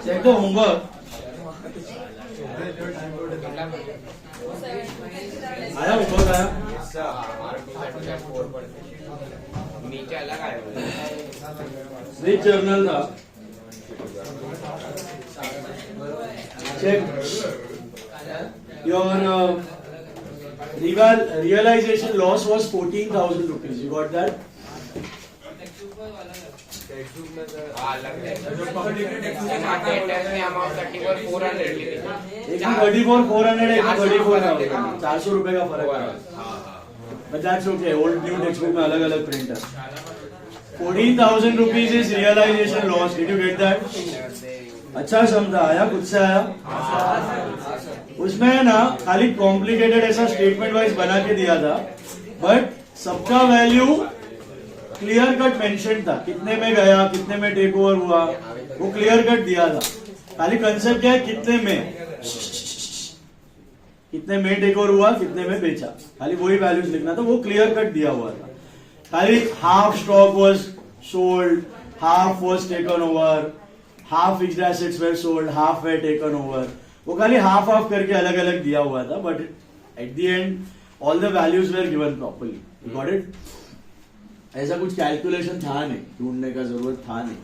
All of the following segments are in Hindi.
check the homework. आया होमवर्क आया? नीचे अलग आया Which journal था? Check. Your realization loss was 14,000 rupees. You got that? अलग है अमाउंट 34,400 एक 34,400 एक 34,000 400 रुपए का फर्क है. But that's okay. Old new textbook में अलग अलग प्रिंट है. 14,000 rupees is realization loss. Did you get that? अच्छा समझा आया खुद से आया. उसमें ना खाली कॉम्प्लिकेटेड ऐसा स्टेटमेंट वाइज बना के दिया था, बट सबका वैल्यू क्लियर कट मेंशन था. कितने में गया, कितने में टेक ओवर हुआ, वो क्लियर कट दिया था. खाली कंसेप्ट क्या है, कितने में टेक ओवर हुआ, कितने में बेचा, खाली वही वैल्यूज लिखना था. वो क्लियर कट दिया हुआ था. खाली half stock was sold, half was taken over, half fixed assets were sold, half were taken over. वो खाली हाफ हाफ करके अलग अलग दिया हुआ था, but at the end all the values were given properly. You got it? ऐसा कुछ कैलकुलेशन था नहीं, ढूंढने का जरूरत था नहीं.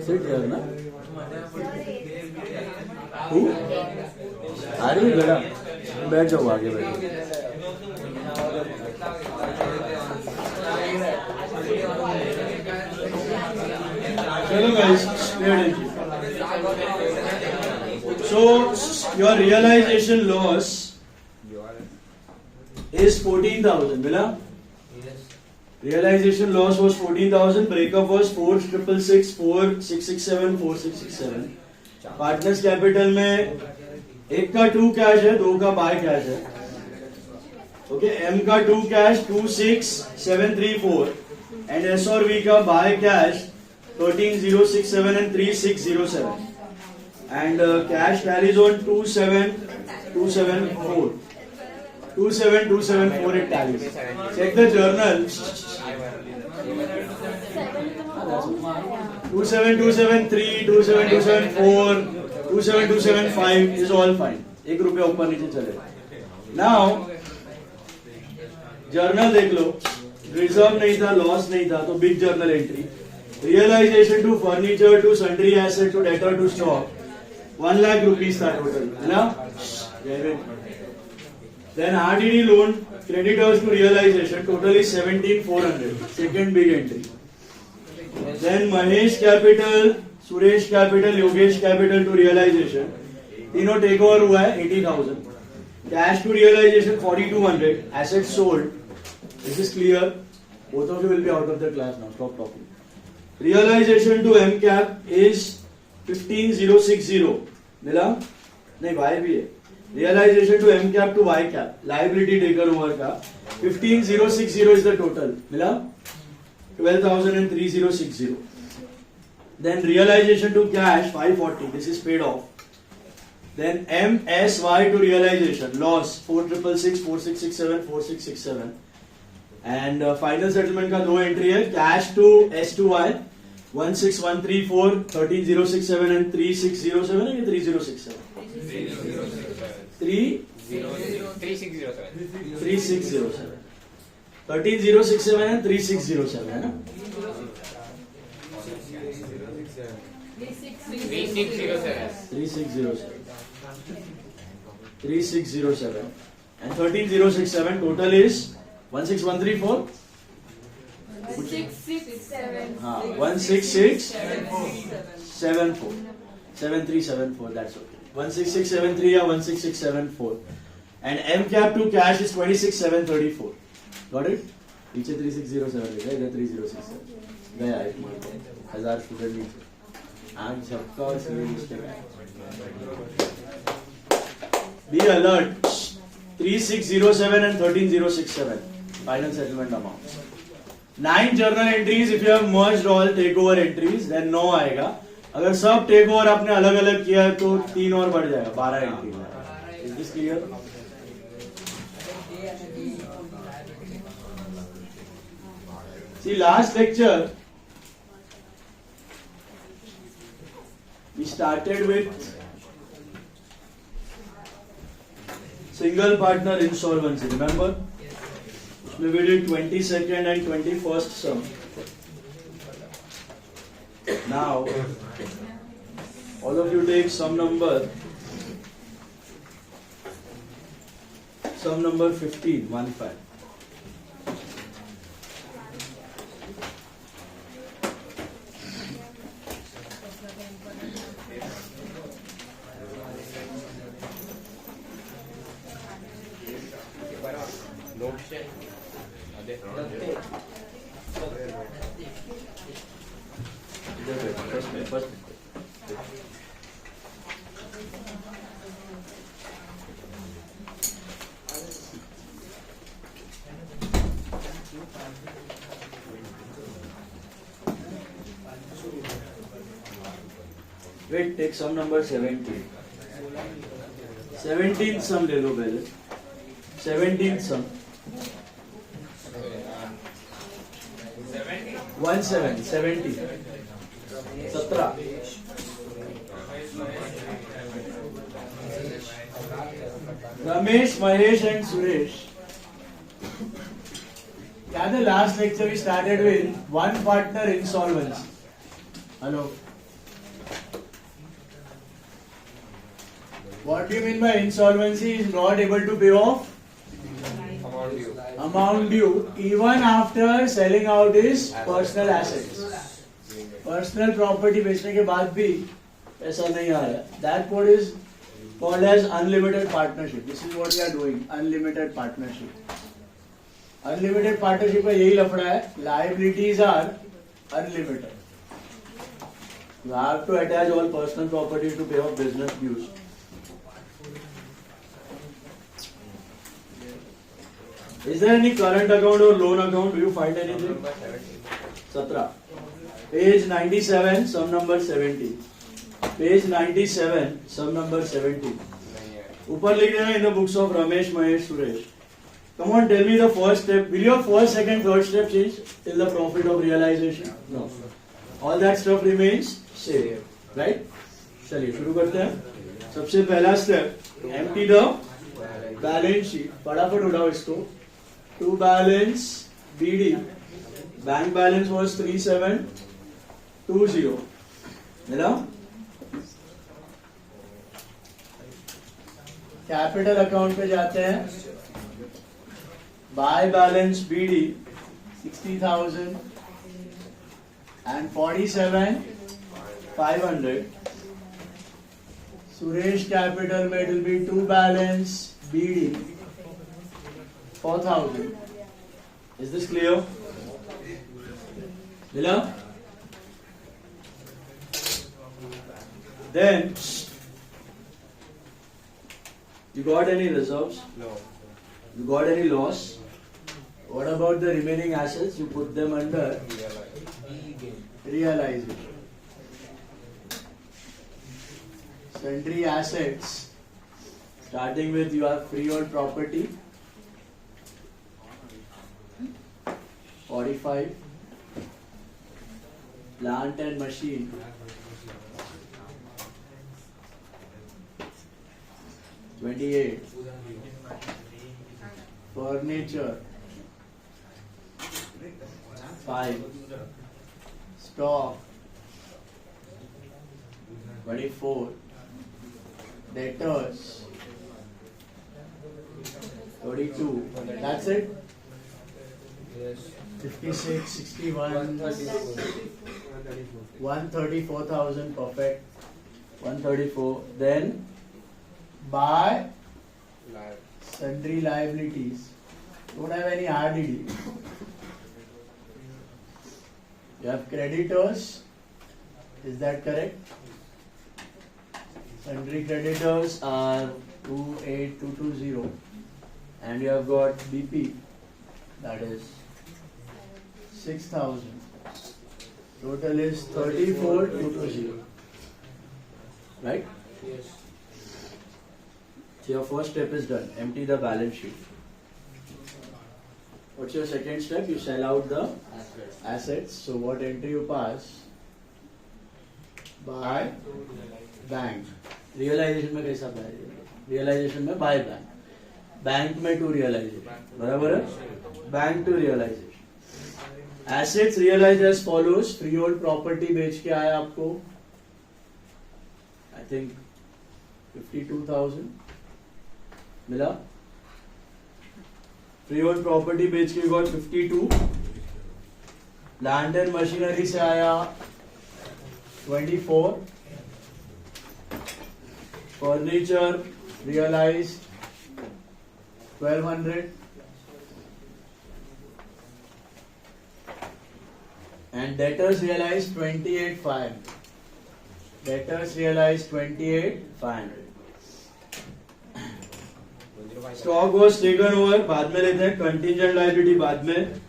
Sit here, na? Who? आ रही है बेटा? बैठ जाओ, आगे बैठो. चलो guys, clear it. So your realization loss is 14,000. मिला? Realization loss was 14,000. Breakup was 4,666, 4,667, 4,667. Partners capital में एक का 2 कैश है, 2 का बाय कैश है. ओके, M का 2 कैश 26,734 एंड S और V का by cash 13,067 and 3,607 and cash carries on 27,274. 27,274 it tallies. Check the journal. 27,273, 27,274, 27,275 is all fine. एक रुपया ऊपर नीचे चलेगा. Now जर्नल देख लो. रिजर्व नहीं था, लॉस नहीं था, तो big journal entry. Realisation to furniture to sundry asset to debtor to stock 1 lakh rupees था टोटल, है ना? Then RDD loan creditors to realization total is 17,400. Second big entry. Then Mahesh capital, Suresh capital, Yogesh capital to realization. तीनों टेक ओवर हुआ है 80,000. Cash to realization 4,200. Assets sold. This is clear. Both of you will be out of the class now. Stop talking. Realization to M cap is 15,060. मिला? नहीं, Y भी है. Realization to M cap to Y cap, liability taken over का 15,060 is the total. मिला? 12,003,060. Then realization to cash 540. This is paid off. Then MSY to realization loss 4,666, 4,667, 4,667. And final settlement का 2 entry है. Cash to S to Y 16,134, 13,067 and 3,607 है या 3,067? 3,607. 13,067 and 3,607 है ना? 3,607 and 13,067 total is 16,134. 1,667. हाँ, 1,6674. 7374. That's okay. 16673 या 16674. And M cap to cash is 26,734. Got it? नीचे 3,607 लिखा है, इधर 3,067. गया एक मार्क. 1000 स्टूडेंट नीचे. आज सबका और सीधे मिस्टेक है. Be alert. 3607 and 13067. Final settlement amounts. 9 journal entries. If you have merged all takeover entries, then no आएगा. अगर सब takeover आपने अलग अलग किया है तो 3 और बढ़ जाएगा, 12 entry. Is this clear? See, last lecture we started with single partner insolvency. Remember? We did 22nd and 21st sum. Now, all of you take sum number 15, 1-5. Notes है अरे First. Wait, take sum number 17. 17th sum ले लो पहले. 17th sum. 17. 17. Ramesh, Mahesh and Suresh. Yeah, the last lecture we started with one partner insolvency. Hello. What do you mean by insolvency? Is not able to pay off amount due even after selling out his personal assets. Personal property बेचने के बाद भी पैसा नहीं आ रहा. That what is called as unlimited partnership. This is what we are doing. Unlimited partnership. Unlimited partnership का यही लफड़ा है. Liabilities are unlimited. You have to attach all personal property to pay off business dues. Is there any current account or loan account? Do you find anything? 17. Page 97, sum number 70. Page 97, sum number 70. ऊपर लिख देना in the books of Ramesh, Mahesh, Suresh. Come on, tell me the first step. Will your first, second, third step change till the profit of realization? No. All that stuff remains same. Right? चलिए शुरू करते हैं. सबसे पहला step, empty the balance sheet. फटाफट उठाओ इसको. To balance BD. Bank balance was 3720. मिला? कैपिटल अकाउंट पे जाते हैं. By balance BD 60,000 and 47,500. Suresh capital में it will be to balance BD 4,000. Is this clear? Mila? Then you got any reserves? No. You got any loss? What about the remaining assets? You put them under realization. Sundry assets. Starting with you have freehold property. 45. Plant and machine. 28. Furniture. 5. Stock. 24. Debtors. 32. That's it. 56, 61, 134,000, perfect. 134. Then buy sundry liabilities. Don't have any RDD. You have creditors. Is that correct? Sundry creditors are 28220, and you have got BP, that is 6,000. Total is 34,220. Right? Yes. So your first step is done. Empty the balance sheet. What's your second step? You sell out the assets. So what entry you pass? Buy bank. Realization में कैसा buy? Realization में buy bank. Bank में to realization. बराबर है? Bank to realization. Assets realized as follows. Freehold property बेच के आया आपको. I think 52,000 मिला. Freehold property बेच के got 52. Land and machinery से आया 24. Furniture realized 1200. And debtors realized 28,500. Debtors realized 28,500. Stock was taken over. बाद में लेते हैं. कंटीजेंट लायबिलिटी बाद में.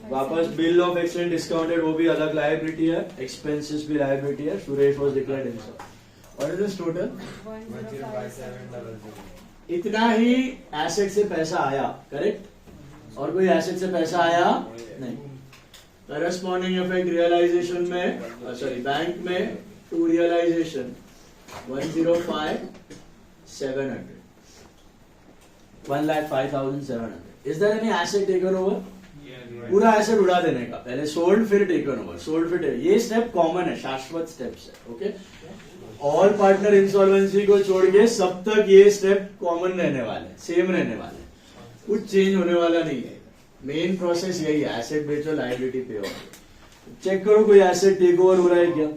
वापस बिल ऑफ एक्सचेंज डिस्काउंटेड, वो भी अलग लायबिलिटी है. एक्सपेंसेस भी लायबिलिटी है. Suresh was declared himself. What is this total? 105700. इतना ही एसेट से पैसा आया. करेक्ट? और कोई एसेट से पैसा आया नहीं. करस्पॉन्डिंग इफेक्ट रियलाइजेशन में, सॉरी बैंक में to realisation 105,700. 1,05,700. Is there any asset taken over? पूरा एसेट उड़ा देने का. पहले सोल्ड फिर टेकन ओवर, सोल्ड फिर taken. ये स्टेप कॉमन है, शाश्वत स्टेप्स है. ओके, ऑल पार्टनर इंसॉल्वेंसी को छोड़ के सब तक ये स्टेप कॉमन रहने वाले, सेम रहने वाले, कुछ चेंज होने वाला नहीं है. मेन प्रोसेस यही है. एसेट बेचो, लायबिलिटी पे हो. चेक करो कोई एसेट टेक ओवर हो रहा है क्या.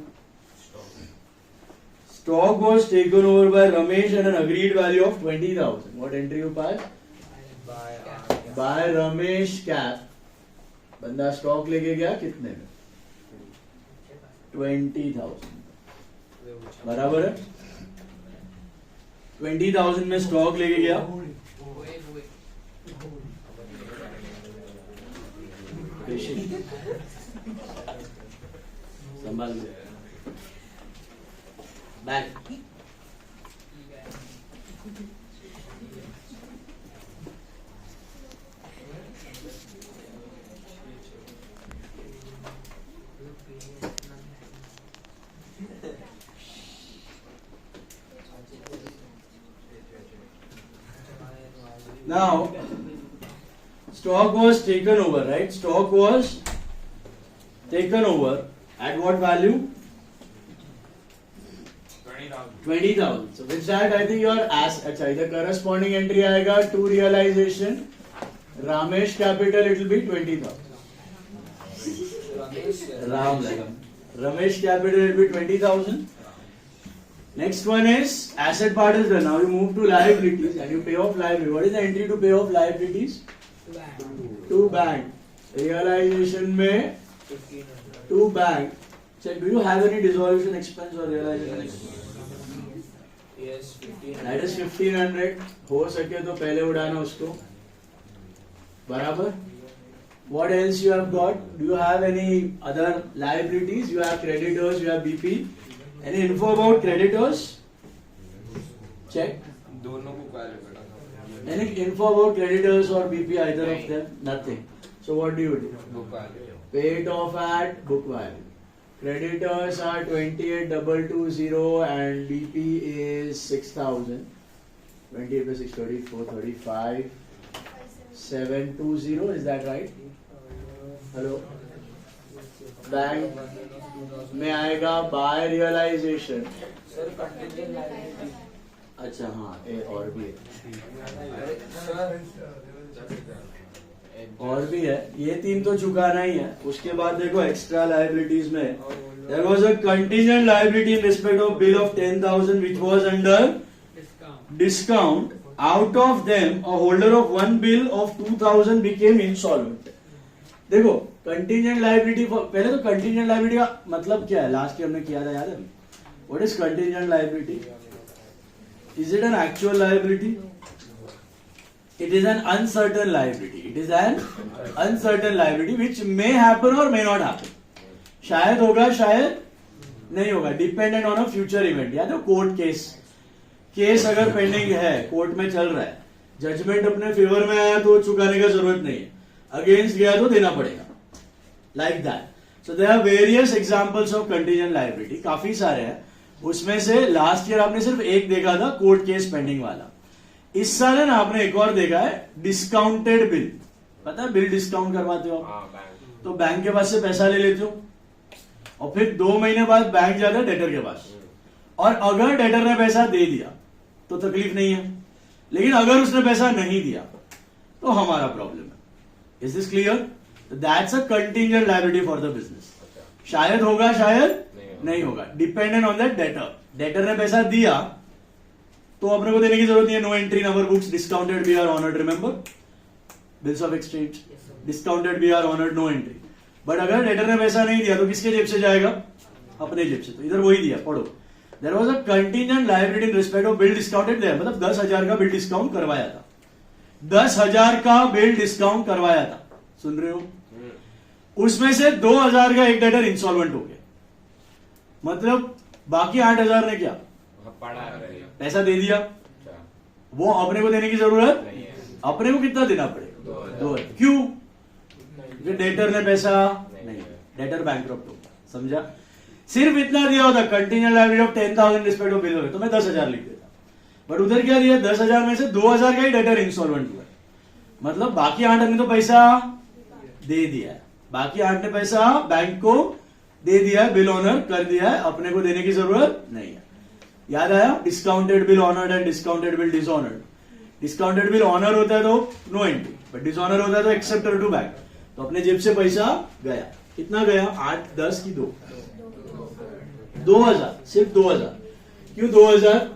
Stock was taken over by Ramesh at an agreed value of 20,000. What entry you pass? By Ramesh Cap. बंदा स्टॉक लेके गया कितने में? 20,000. बराबर है? 20,000 में स्टॉक लेके गया. संभाल में. Back. Now, stock was taken over, right? Stock was taken over at what value? 20,000. So with that, I think your अच्छा इधर corresponding entry आएगा to realization. Ramesh Capital it will be 20,000. Ram लगा. Ramesh Capital it will be 20,000. Next one is asset part is done. Now you move to liabilities and you pay off liability. What is the entry to pay off liabilities? To bank. Realization में to bank. So do you have any dissolution expense or realization expense? Yes, 1500. That is 1,500. हो सके तो पहले उड़ाना उसको. बराबर. What else you have got? Do you have any other liabilities? You have creditors, you have BP. Any info about creditors? Check. दोनों को पहले पढ़ा. Any info about creditors or BP, either of them? Nothing. So what do you do? Book value. Pay it off at book value. Creditors are 28,220 and BP is 6,000. 28 plus 6, 34, 35, 720. Is that right? Hello? Bank में आएगा by realisation. Sir contingent liability. अच्छा हाँ, और भी है. और भी है. ये तीन तो चुकाना ही है. उसके बाद देखो एक्स्ट्रा लायबिलिटीज में there was a contingent liability in respect of bill of 10,000 which was under discount. Out of them, a holder of one bill of 2,000 became insolvent. देखो कंटीजेंट लायबिलिटी, पहले तो कंटीजेंट लायबिलिटी का मतलब क्या है? लास्ट ईयर हमने किया था, याद है? What is contingent liability? Is it an actual liability? It is an uncertain liability. It is an uncertain liability which may happen or may not happen. शायद होगा, शायद नहीं होगा. Dependent on a future event. या तो कोर्ट केस अगर पेंडिंग है, कोर्ट में चल रहा है, जजमेंट अपने फेवर में आया तो चुकाने का जरूरत नहीं है, अगेंस्ट गया तो देना पड़ेगा. Like that. So there are various examples of contingent liability. काफी सारे हैं. उसमें से लास्ट ईयर आपने सिर्फ एक देखा था, कोर्ट केस पेंडिंग वाला. इस साल है ना, आपने एक और देखा है, डिस्काउंटेड बिल. पता है बिल डिस्काउंट करवाते हो आप, तो बैंक के पास से पैसा ले लेते हो और फिर 2 महीने बाद बैंक जाता है डेटर के पास, और अगर डेटर ने पैसा दे दिया तो तकलीफ नहीं है, लेकिन अगर उसने पैसा नहीं दिया तो हमारा प्रॉब्लम है. Is this clear? That's a contingent liability for the business. शायद होगा, शायद नहीं होगा. Dependent on that debtor. Debtor ने पैसा दिया तो अपने को देने की जरूरत नहीं है. No entry in our books, discounted we are honoured. Remember bills of exchange, discounted we are honoured, no entry. But अगर डेटर ने पैसा नहीं दिया तो किसके जेब से जाएगा? अपने जेब से. तो इधर वही दिया, पढ़ो. There was a contingent liability in respect of bill discounted there. मतलब 10,000 का बिल डिस्काउंट करवाया था. 10,000 का बिल डिस्काउंट करवाया था. सुन रहे हो? उसमें से 2,000 का एक डेटर इंसॉल्वेंट हो गया. मतलब बाकी 8,000 ने क्या पैसा दे दिया. वो अपने को देने की जरूरत नहीं है. अपने को कितना देना पड़ेगा? 2,000. क्यों? डेटर ने पैसा नहीं, डेटर बैंकरप्ट होगा. समझा? सिर्फ इतना दिया होता, contingent liability of 10,000 respect of bill, तो मैं 10,000 लिख देता. बट उधर क्या दिया? 10,000 में से 2,000 का ही डेटर इंसॉल्वेंट हुआ. मतलब बाकी 8 ने तो पैसा दे दिया है. बाकी 8 ने पैसा बैंक को दे दिया है, बिल ऑनर कर दिया है, अपने को देने की जरूरत नहीं है. याद आया? Discounted bill honoured and discounted bill dishonoured. Discounted bill honour होता है तो नो एंट्री, बट डिसऑनर होता है तो एक्सेप्टर टू बैंक. तो अपने जेब से पैसा गया. कितना गया? 8, 10 की 2, 2,000. सिर्फ 2,000. क्यों 2,000?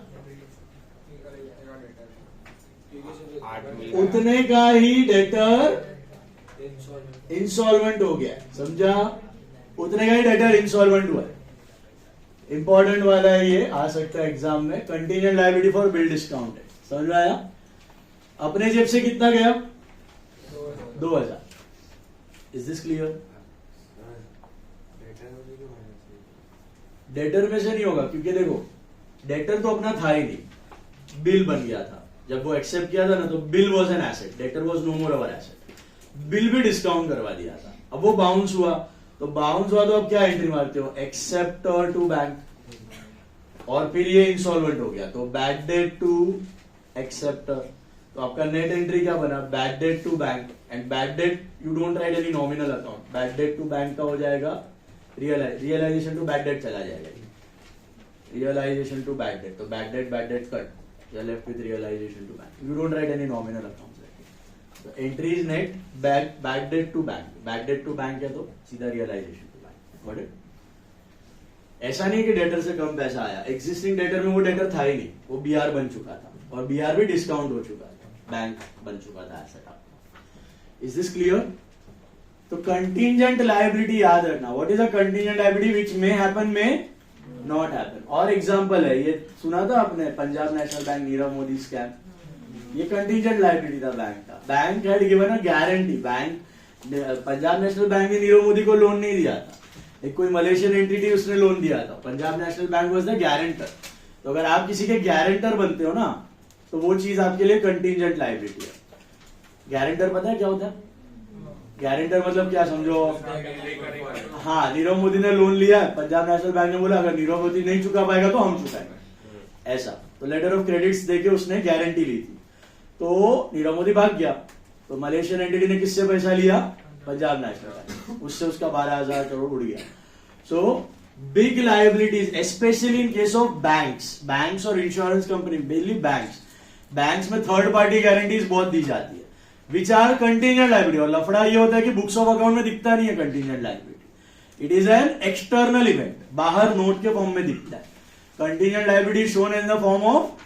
उतने का ही डेटर इंसॉल्वेंट हो गया. समझा? उतने का ही डेटर इंसॉल्वेंट हुआ है. इंपॉर्टेंट वाला है ये, आ सकता है एग्जाम में. Contingent liability for bill discount है. समझ में आया? अपने जेब से कितना गया? 2,000. Is this clear? डेटर में से नहीं होगा, क्योंकि देखो डेटर तो अपना था ही नहीं, बिल बन गया था. जब वो एक्सेप्ट किया था ना, तो bill was an asset, debtor was no more our asset. Bill भी डिस्काउंट करवा दिया था. अब वो बाउंस हुआ, तो अब क्या एंट्री मारते हो? Acceptor to bank. और फिर ये इंसॉल्वेंट हो गया, तो बैड डेट टू एक्सेप्टर. तो आपका नेट एंट्री क्या बना? Bad debt to bank. And bad debt you don't write any nominal account. Bad debt to bank का हो जाएगा रियलाइजेशन टू बैड डेट चला जाएगा. रियलाइजेशन टू बैड डेट, तो bad debt cut, you are left with realisation to bank. You don't write any nominal account. तो entry is net bad debt to bank. Bad debt to bank है तो सीधा realisation to bank. Got it? ऐसा नहीं कि डेटर से कम पैसा आया. एग्जिस्टिंग डेटर में वो डेटर था ही नहीं, वो बीआर बन चुका था, और बीआर भी डिस्काउंट हो चुका था, बैंक बन चुका था एसेट आपका. Is this clear? तो कंटीजेंट लायबिलिटी याद रखना. What is a contingent liability? Which may happen, may not happen. और एग्जांपल है, ये सुना था आपने, Punjab national bank Nirav Modi scam. ये कंटीजेंट लायबिलिटी था बैंक का. Bank had given a guarantee. Bank, Punjab national bank ने नीरव मोदी को लोन नहीं दिया था, एक कोई मलेशियन एंटिटी उसने लोन दिया था. Punjab national bank was the guarantor. तो अगर आप किसी के गारंटर बनते हो ना, तो वो चीज आपके लिए कंटीजेंट लायबिलिटी है. गारंटर पता है क्या होता है? गारंटर मतलब क्या समझो? हाँ, नीरव मोदी ने लोन लिया, पंजाब नेशनल बैंक ने बोला अगर नीरव मोदी नहीं चुका पाएगा तो हम चुकाएंगे. ऐसा. तो लेटर ऑफ क्रेडिट्स देके उसने गारंटी ली थी. तो नीरव मोदी भाग गया, तो मलेशियन एंटिटी ने किससे पैसा लिया? Punjab national bank. उससे उसका 12,000 करोड़ उड़ गया. So big liabilities, specially in case of banks और इंश्योरेंस कंपनी, मेनली बैंक्स में थर्ड पार्टी गारंटीज बहुत दी जाती है, विच आर कंटीजेंट लायबिलिटी. और लफड़ा ये होता है कि बुक्स ऑफ अकाउंट में दिखता नहीं है contingent liability. It is an external event, बाहर नोट के फॉर्म में दिखता है. Contingent liability shown in the form of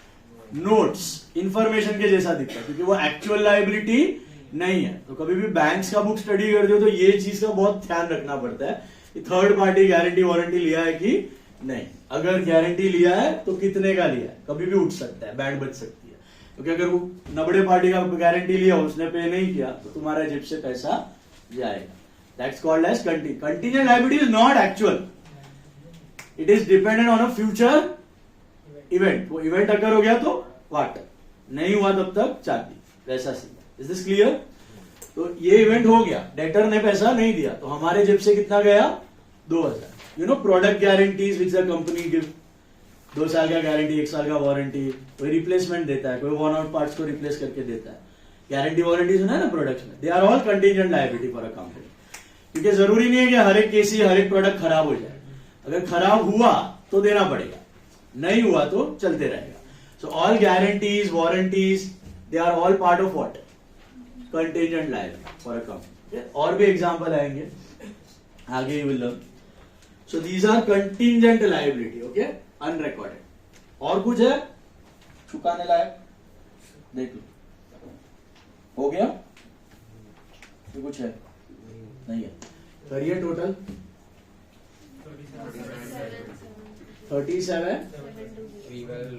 notes, information के जैसा दिखता है, क्योंकि वो एक्चुअल लायबिलिटी नहीं है. तो कभी भी बैंक्स का बुक स्टडी करते हो तो ये चीज का बहुत ध्यान रखना पड़ता है कि थर्ड पार्टी गारंटी वारंटी लिया है कि नहीं. अगर गारंटी लिया है तो कितने का लिया है, कभी भी उठ सकता है, बैंड बच सकती है, क्योंकि अगर वो नबड़े पार्टी का गारंटी लिया उसने पे नहीं किया तो तुम्हारा जेब से पैसा जाएगा. That's called as contingent liability. Is not actual, it is dependent on a future event. वो इवेंट अगर हो गया तो वाट, नहीं हुआ तब तक चार्जी, वैसा सीधा. Is this clear? तो ये इवेंट हो गया, डेटर ने पैसा नहीं दिया तो हमारे जेब से कितना गया, 2000. You know product guarantees which the company give, 2 साल का गारंटी, 1 साल का वारंटी, कोई रिप्लेसमेंट देता है, कोई वन आउट पार्ट्स को रिप्लेस करके देता है. गारंटी वारंटी सुना है ना प्रोडक्ट्स में. They are all contingent liability for a company. क्योंकि जरूरी नहीं है कि हर एक केस ही हर एक प्रोडक्ट खराब हो जाए. अगर खराब हुआ तो देना पड़ेगा, नहीं हुआ तो चलते रहेगा. So all guarantees, warranties, they are all part of what, contingent liability for a company. और भी एग्जांपल आएंगे आगे, you will learn. So these are contingent liability. Okay, unrecorded. और कुछ है चुकाने लायक, देख लो. हो गया तो कुछ है नहीं है. करिए total 37. We will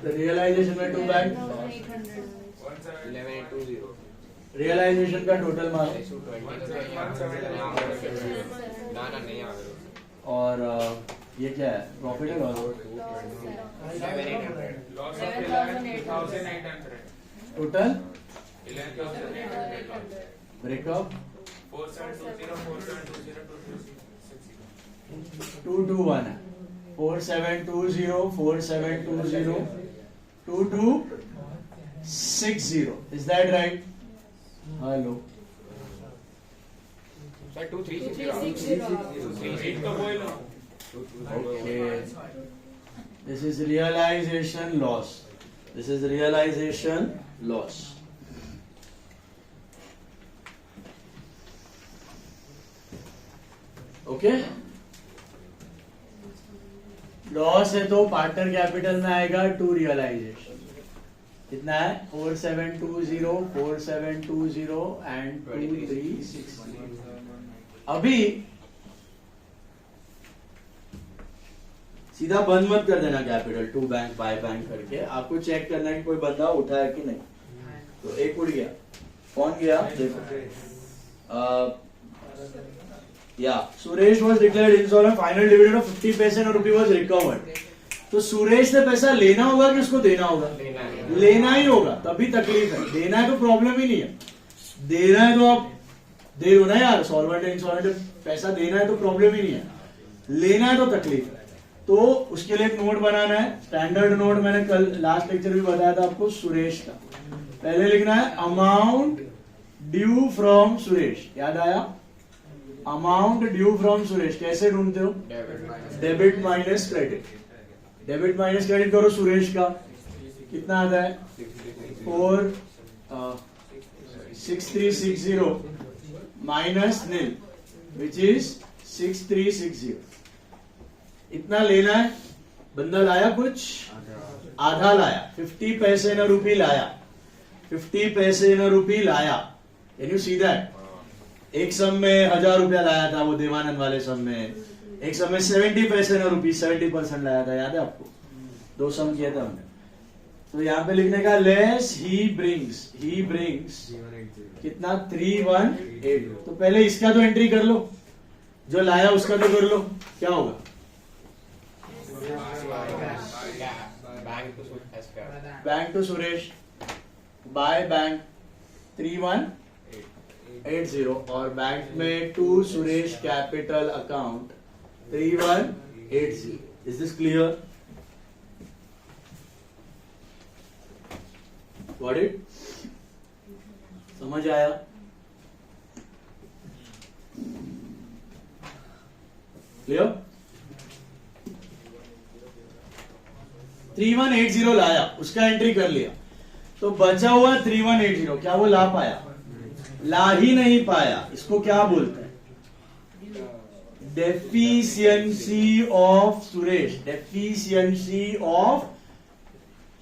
The realization में 2 बैंक, 11,820. रियलाइजेशन का टोटल मारो. ना नहीं आ रहा. और ये क्या है, प्रॉफिट है लॉस? 11,800. टोटल 11,800. ब्रेकअप 4720, 221 है. 4720, 4720, 2260. Is that right? Hello. Sir, 2,360. Okay. This is realization loss. This is realization loss. Okay? Loss है तो पार्टनर कैपिटल में आएगा टू रियलाइजेशन. कितना है, 4720, 4720 एंड 2360. अभी सीधा बंद मत कर देना कैपिटल, 2 बैंक बाय बैंक करके. आपको चेक करना है कि कोई बंदा उठा है कि नहीं. तो एक उड़ गया, कौन गया देखो. Suresh was declared insolvent, final dividend of 50 पैसे और रुपये was recovered. तो सुरेश ने पैसा लेना होगा कि उसको देना होगा? लेना ही होगा, तभी तकलीफ है. देना है तो प्रॉब्लम ही नहीं है. देना है तो आप दे दो ना यार, सॉल्वेंट इंसॉल्वेंट, पैसा देना है तो प्रॉब्लम ही नहीं है. लेना है तो तकलीफ है. तो उसके लिए एक नोट बनाना है, स्टैंडर्ड नोट. मैंने कल लास्ट लेक्चर भी बताया था आपको सुरेश का. पहले लिखना है अमाउंट ड्यू फ्रॉम सुरेश. याद आया? अमाउंट ड्यू फ्रॉम सुरेश कैसे ढूंढते हो? Debit minus credit. Debit minus credit करो सुरेश का, कितना आता है? 6360 माइनस नील विच इज 6360. इतना लेना है. बंदा लाया कुछ, आधा लाया, 50 पैसे न रुपी लाया, 50 पैसे न रुपी लाया. Can you see that? एक सम में 1000 रुपया लाया था वो देवानंद वाले सम में. एक सम में 70 पैसे न रुपी, 70% लाया था. याद है आपको? 2 सम किया था हमने. तो यहाँ पे लिखने का लेस ही ब्रिंग्स कितना 318. तो पहले इसका तो एंट्री कर लो, जो लाया उसका तो कर लो. क्या होगा? Bank to Suresh, by bank 3180 और बैंक में to Suresh capital account 3180. Is this clear? Got it? समझ आया? क्लियर? 3180 लाया, उसका एंट्री कर लिया. तो बचा हुआ 3180, क्या वो ला पाया? ला ही नहीं पाया. इसको क्या बोलते हैं? Deficiency of Suresh. Deficiency of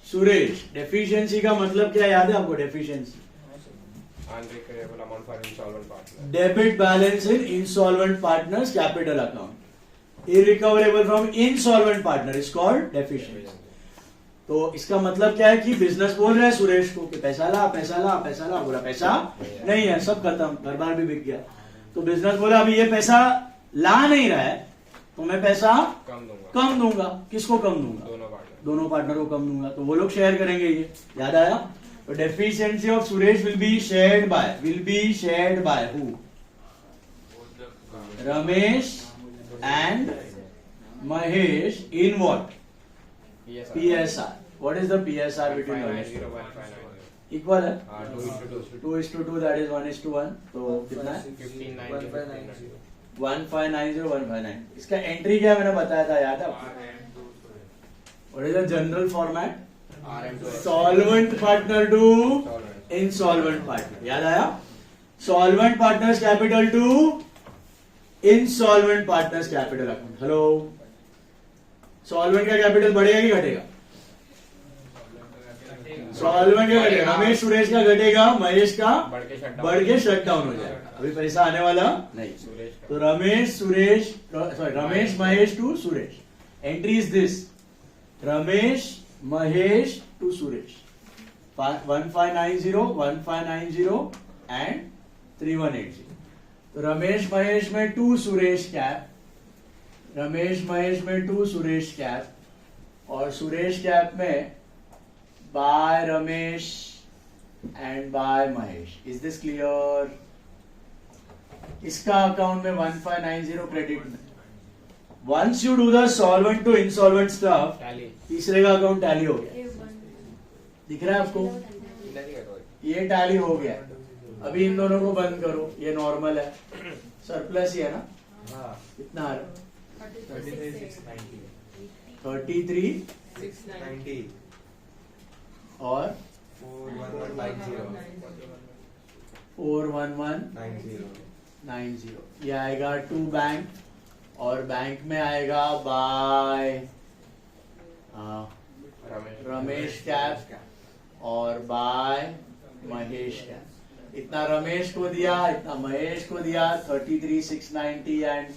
Suresh. Deficiency का मतलब क्या याद है आपको? Deficiency Unrecoverable amount for insolvent partner. Debit balance in insolvent partners capital account. Irrecoverable from insolvent partner is called deficiency. तो इसका मतलब क्या है कि बिजनेस बोल रहा है सुरेश को कि पैसा ला पैसा ला पैसा ला, बोला पैसा नहीं है, सब खत्म, घर बार भी बिक गया। तो बिजनेस बोला अभी ये पैसा ला नहीं रहा है तो मैं पैसा कम दूंगा। किसको कम दूंगा? दोनों पार्टनर को कम दूंगा। तो वो लोग शेयर करेंगे, ये याद आया। तो deficiency of Suresh will be shared by who? Ramesh and Mahesh in what? PSR. What is the PSR between Ramesh? Equal है? 2:2, that is 1:1. तो कितना है? 1590, 159. इसका एंट्री क्या मैंने बताया था, याद है? What is the general format? Solvent partner to insolvent partner. याद आया? Solvent partners capital to insolvent partners capital account. Hello, solvent का कैपिटल बढ़ेगा कि घटेगा? सॉल्वेंट का घटेगा, रमेश सुरेश का घटेगा, महेश का बढ़ के शट डाउन हो जाएगा, अभी पैसा आने वाला नहीं। तो Ramesh Mahesh to Suresh, entry is this, Ramesh Mahesh to Suresh, 1590, 1590 and 3180। तो रमेश महेश में टू सुरेश कैप, रमेश महेश में टू सुरेश कैप, और सुरेश कैप में by Ramesh and by Mahesh. Is this clear? इसका अकाउंट में 1590 क्रेडिट में। Once you do the solvent to insolvent stuff, तीसरे का अकाउंट टैली हो गया। दिख रहा है आपको? ये टैली हो गया। अभी इन दोनों को बंद करो, ये नॉर्मल है, सरप्लस ही है ना? कितना आ रहा? 33,690 और 41190। ये आएगा टू बैंक, और बैंक में आएगा बाय रमेश कैप और बाय महेश कैप। इतना रमेश को दिया, इतना महेश को दिया, 33,690 and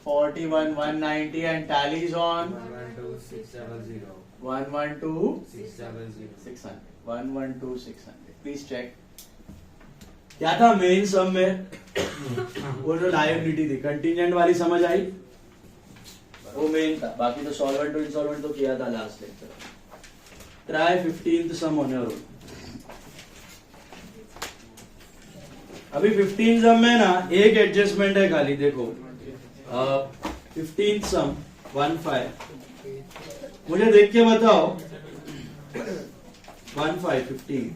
41,190 and tallies on 112,600. 112,600. Please check. क्या था मेन सम में? वो जो लायबिलिटी थी, कंटिजेंट वाली समझ आई? वो मेन था, बाकी तो सॉल्वेंट टू इंसॉल्वेंट तो किया था लास्ट लेक्चर। ट्राई 15th सम होने और अभी 15 सम में ना एक एडजस्टमेंट है खाली, देखो 15th सम 15, मुझे देख के बताओ 15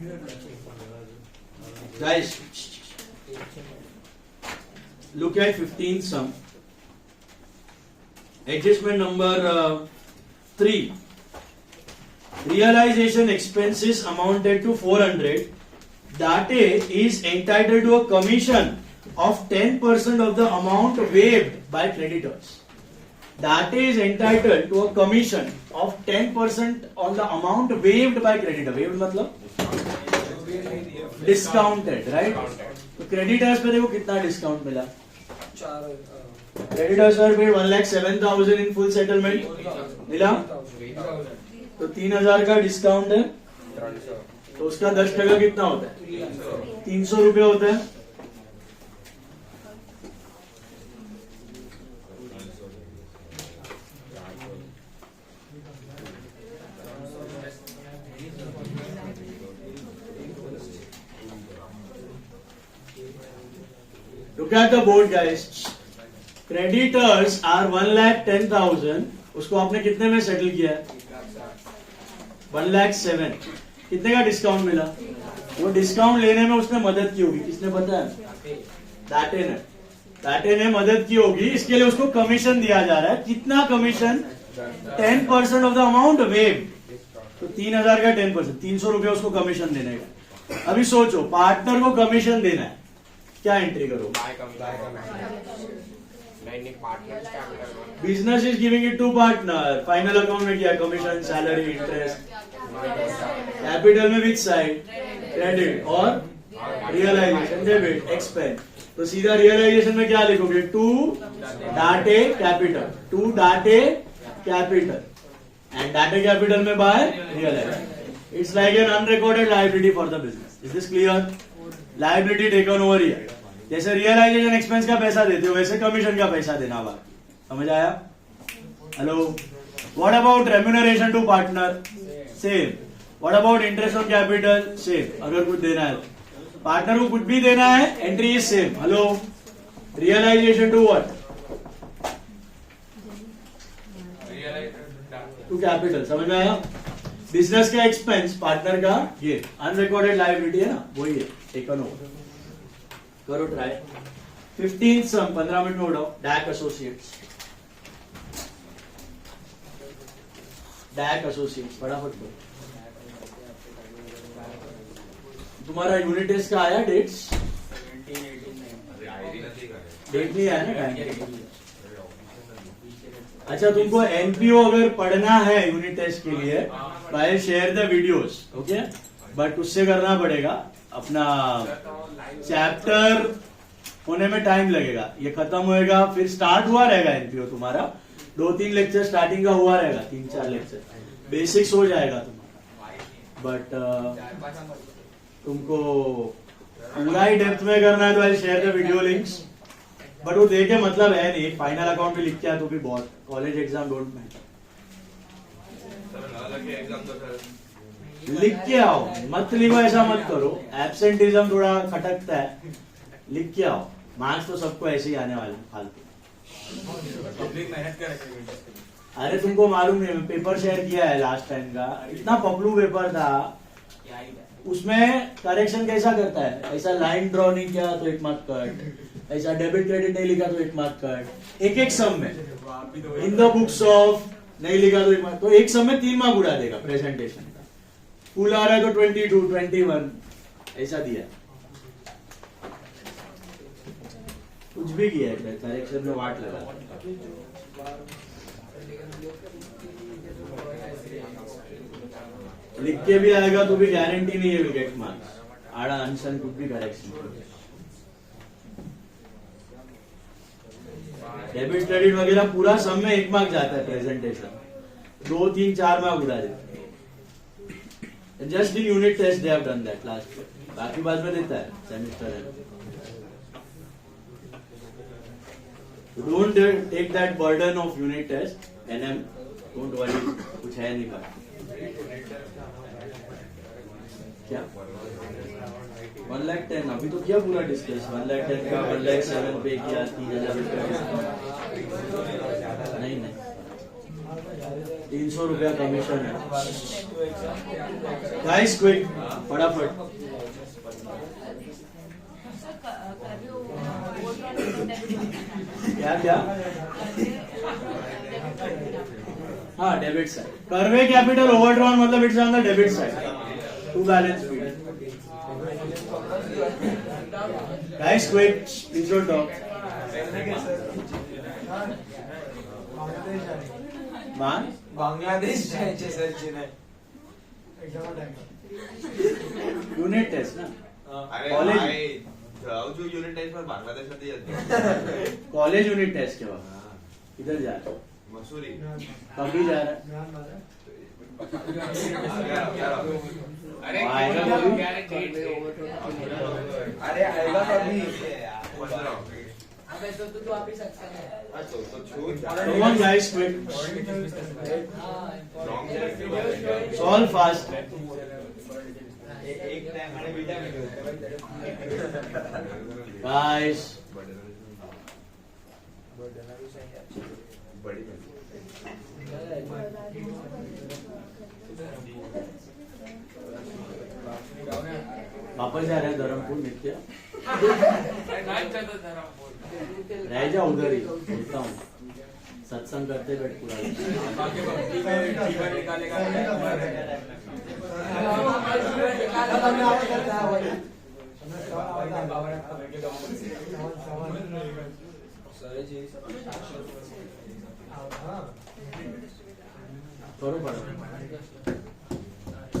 guys, look at 15th sum, adjustment number 3, realization expenses amounted to 400. Date is entitled to a commission of 10% of the amount waived by creditors. Date is entitled to a commission of 10% on the amount waived by creditor. Waived मतलब discounted, right? तो creditors पे देखो कितना डिस्काउंट मिला। Creditors are paid 1,07,000 in full settlement मिला, तो 3,000 का डिस्काउंट है, तो उसका 10% कितना होता है? 300 रुपये होता है। Look at the board guys. Creditors are 1,10,000. उसको आपने कितने में सेटल किया है? 1,07,000। कितने का डिस्काउंट मिला? वो डिस्काउंट लेने में उसने मदद की होगी, किसने पता है? डाटे ने मदद की होगी, इसके लिए उसको कमीशन दिया जा रहा है। कितना commission? 10% of the amount wave. तो 3,000 का 10%, 300 रुपये उसको कमीशन देने का। अभी सोचो, पार्टनर को कमीशन देना है, क्या एंट्री करो? Business is giving it to partner, final account में क्या? Commission, salary, interest. कैपिटल में विच साइड? क्रेडिट और रियलाइजेशन डेबिट, एक्सपेंस। तो सीधा रियलाइजेशन में क्या लिखोगे? To Date capital, to Date capital and Date capital में by realise. It's like an unrecorded liability for the business. Is this clear? Liability taken over here. जैसे रियलाइजेशन एक्सपेंस का पैसा देते हो वैसे कमीशन का पैसा देना बाकी. समझ आया? Hello. What about remuneration to partner? Same. What about interest on capital? Same. अगर कुछ देना है पार्टनर को, कुछ भी देना है, entry is same. Hello. Realisation to what? To capital. समझ में आया? बिजनेस का एक्सपेंस, पार्टनर का ये अनरिकॉर्डेड लायबिलिटी है ना, वही है टेकन ओवर. करो ट्राई. 15 सम 15 मिनट में उठाओ. डैक एसोसिएट्स, डैक एसोसिएट्स फटाफट करो. तुम्हारा यूनिट टेस्ट का आया डेट्स? डेट नहीं आया ना टाइम. अच्छा, तुमको एनपीओ अगर पढ़ना है यूनिट टेस्ट के लिए, I share the videos. Okay, but उससे करना पड़ेगा. अपना चैप्टर होने में टाइम लगेगा. ये खत्म होएगा फिर स्टार्ट हुआ रहेगा एनपीओ तुम्हारा. 2-3 लेक्चर स्टार्टिंग का हुआ रहेगा, 3-4 लेक्चर बेसिक्स हो जाएगा तुम्हारा. बट तुमको पूरा ही डेप्थ में करना है तो I share the video links. But वो देखे मतलब है नहीं. फाइनल अकाउंट में लिख के आया तो भी बहुत. College exam don't matter. लिख के आओ, मत लिखो. ऐसा मत करो. एब्सेंटिज्म थोड़ा खटकता है. लिख के आओ. मार्क्स तो सबको ऐसे ही आने वाले फालतू. अरे तुमको मालूम नहीं, पेपर शेयर किया है लास्ट टाइम का. इतना पपलू पेपर था. उसमें करेक्शन कैसा करता है? ऐसा लाइन ड्रॉ नहीं किया तो 1 मार्क कट, ऐसा डेबिट क्रेडिट नहीं लिखा तो 1 मार्क कट. एक सम में इन द बुक्स ऑफ नहीं लिखा तो 1 मार्क. तो एक सम में 3 मार्क उड़ा देगा प्रेजेंटेशन का. फुल आ रहा है तो 22, 21 ऐसा दिया. कुछ भी किया है करेक्शन में वाट लगा. लिख के भी आएगा तो भी गारंटी नहीं है विल गेट मार्क्स. आड़ा आंसर कुछ भी करेक्शन. डेबिट क्रेडिट वगैरह पूरा सब में 1 मार्क जाता है. प्रेजेंटेशन 2, 3, 4 मार्क उड़ा देते हैं. Just in unit test they have done that last. बाकी बाद में देता है सेमेस्टर है. Don't take that burden of unit test. एनएम डोंट वरी, कुछ है नहीं बात. क्या 1,10,000 अभी तो किया पूरा डिस्कस. 1,10,000 का 1,07,000 पे किया. 3,000 नहीं 300 रुपया कमीशन है. गाइस क्विक फटाफट. क्या हाँ, debit side. Karve capital overdrawn मतलब it's on the debit side. To balance sheet. Guys quick, please don't talk. मान बांग्लादेश जायचे सर चेन्नई. यूनिट टेस्ट ना. अरे कॉलेज भाई, जाओ जो यूनिट टेस्ट पर बांग्लादेश मध्ये येते. कॉलेज यूनिट टेस्ट के बाद इधर जा रहा है. मसूरी. कभी जा रहा है. अरे आएगा कभी? अरे आएगा कभी. अबे तो आप ही सकते हैं. तो छूट. Come on guys, quick. Solve fast. एक टाइम मैंने बीटा में Guys. बड़ी वापस जा रहे हैं धर्मपुर नित्य. रह जा उधर ही. बोलता हूँ सत्संग करते बैठ पूरा. करो पड़ो. एक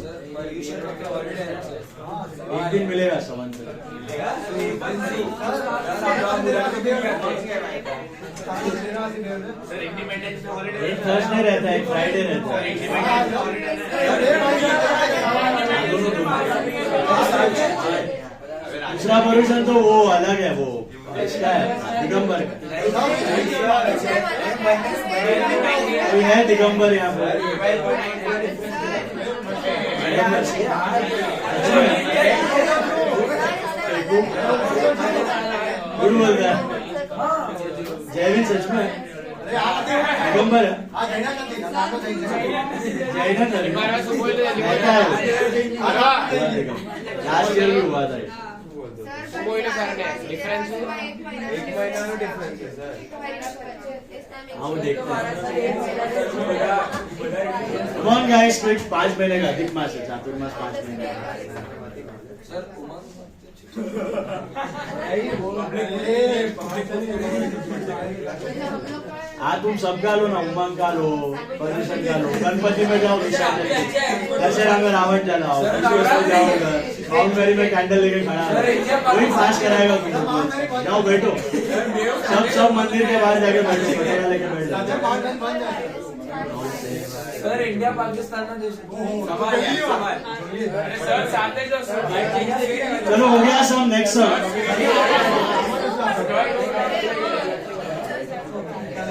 दिन मिलेगा समन से। एक थर्सडे रहता है, एक फ्राइडे रहता है। दोनों दूसरा पोर्शन तो वो अलग है, वो इसका है दिगंबर का। कोई है दिगंबर यहाँ पर? गुड बोल रहा है जयवीर, सच में दिगंबर है। लास्ट ईयर भी हुआ था। डिफरेंस हाँ वो देखते हैं। Come on guys, quick, 5 महीने का अधिक मास है, चातुर्मास 5 महीने का। हाँ तुम सबका लो ना, उमंग का लो, परमिशन का लो, गणपति में जाओ, दशहरा में रावण जलाओ, जाओ माउंट मैरी में कैंडल लेके खड़ा है, वही फास्ट कराएगा तुम। जाओ बैठो, सब मंदिर के बाहर जाके बैठो, पटेला लेके बैठ जाओ। सर इंडिया पाकिस्तान ना देश चलो हो गया सब। नेक्स्ट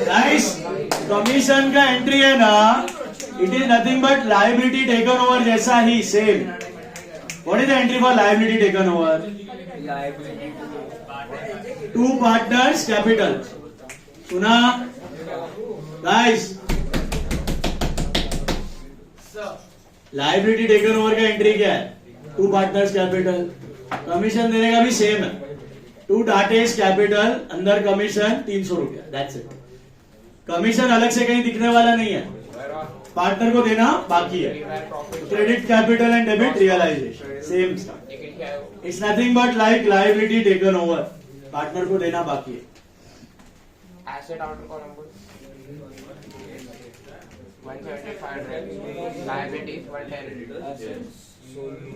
गाइस, कमीशन का एंट्री है ना, it is nothing but liability taken over जैसा ही, same. What is the entry for liability taken over? 2 partners capital. सुना गाइस? लायबिलिटी टेकन ओवर का एंट्री क्या है? 2 पार्टनर्स कैपिटल। कमीशन देने का भी सेम है, 2 डाटेज कैपिटल, अंदर कमीशन 300 रुपया, दैट्स इट। कमीशन अलग से कहीं दिखने वाला नहीं है, पार्टनर को देना बाकी है। Credit capital and debit realisation same. It's nothing but like liability taken over, partner को देना बाकी है। Asset outer column 175, liabilities 110,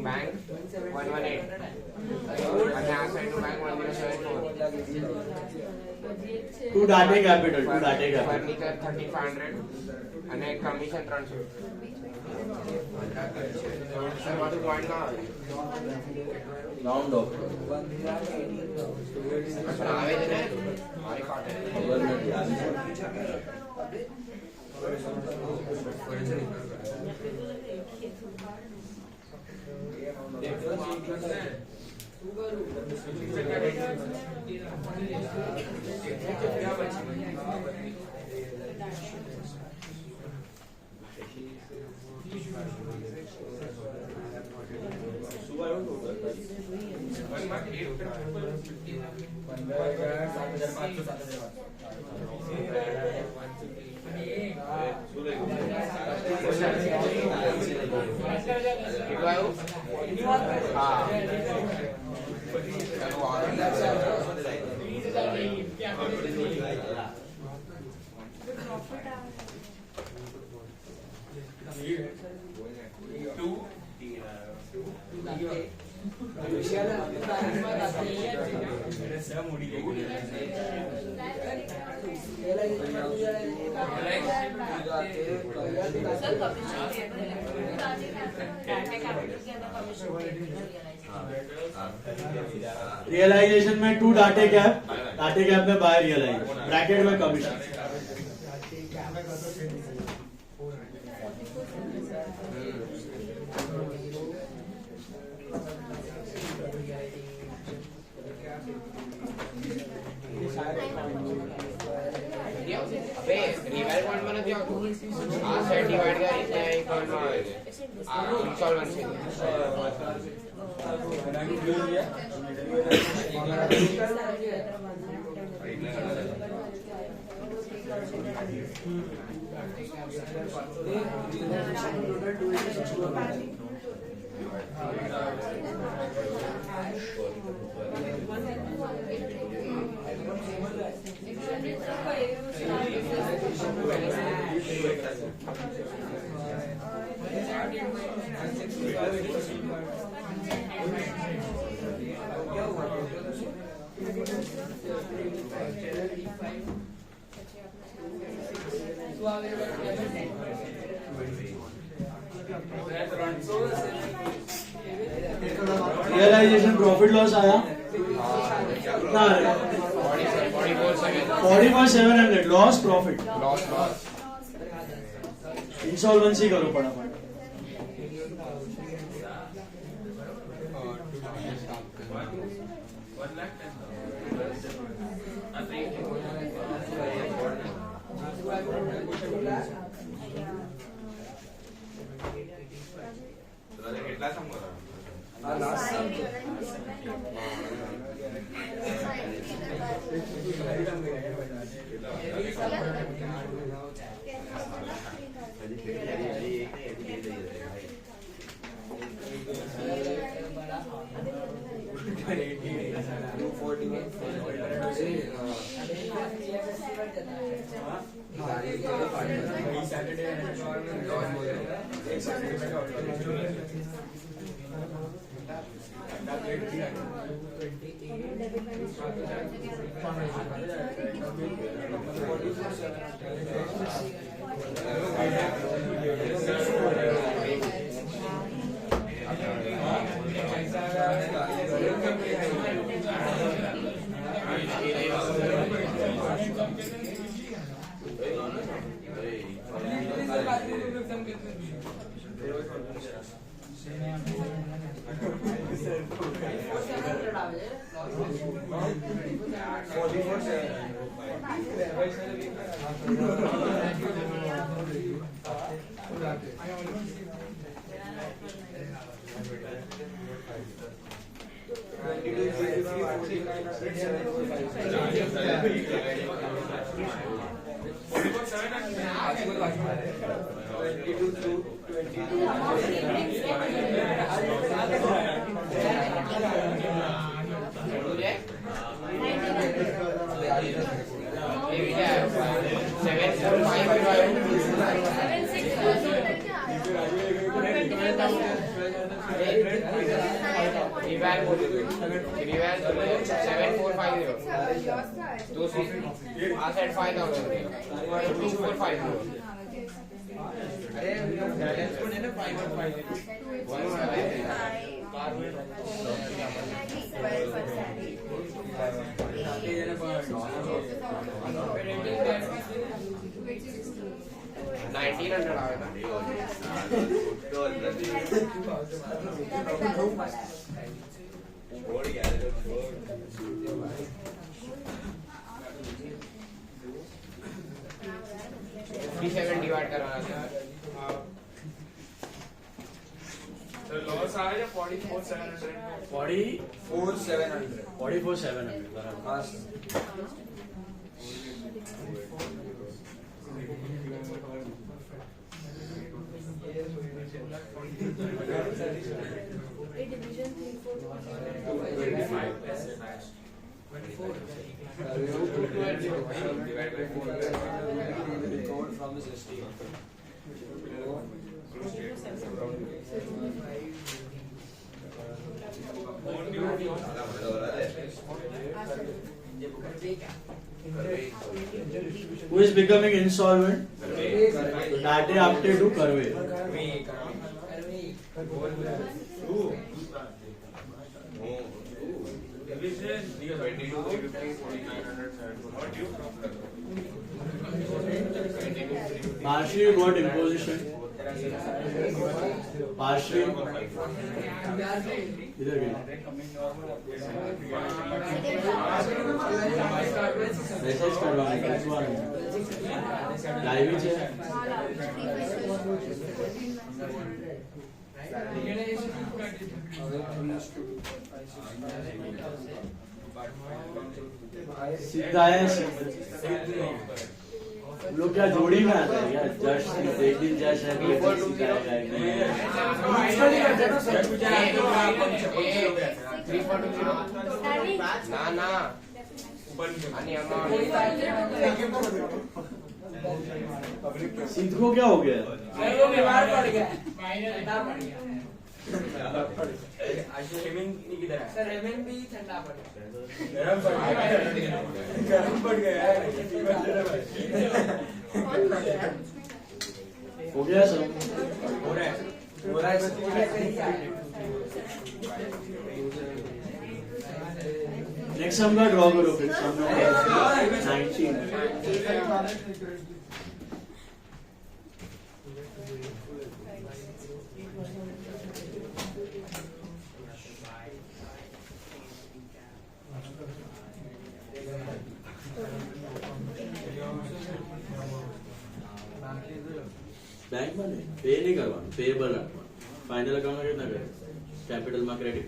bank 118, and asset to bank 1074. 2 डाटे कैपिटल, 2 डाटे capital. Furniture 3500, and commission 300. Sir, what is point now? Round of आवेदन है हमारी रियलाइजेशन में 2 डाटे कैप, डाटे कैप में बाय रियलाइज, ब्रैकेट में कमीशन। अबे रिवाइव पॉइंट में नहीं होता आ सेट डिवाइड का इतना एक पॉइंट में इंस्टॉलमेंट क्या हुआ? रियलाइजेशन प्रॉफिट लॉस आया कितना 44,700 लॉस प्रॉफिट इंसॉल्वेंसी करो फटाफट કેટલા સમ કરો डिवाइड करवाना लॉस आया 44,700 44,700 बराबर हाँ from his estate. Who is becoming insolvent? Tate apte to Karve. Partially you got imposition. Partially इधर गई मैसेज करवाने का लाइव ही है सीधा है लोग क्या जोड़ी में आते हैं यार जश एक दिन जश है ना ना आणि अमाउंट सीत को क्या हो गया? सर वो बीमार पड़ गया, ठंडा पड़ गया। हेमिंग किधर है? सर हेमंत भी ठंडा पड़ गया। गरम पड़ गया है। हो गया सब? हो रहा है। हो रहा है। नेक्स्ट सम का ड्रॉ करो फिर सम 19। बैंक में नहीं पे नहीं करवाना, पेएबल रखवाना। फाइनल अकाउंट में कितना करे? कैपिटल में क्रेडिट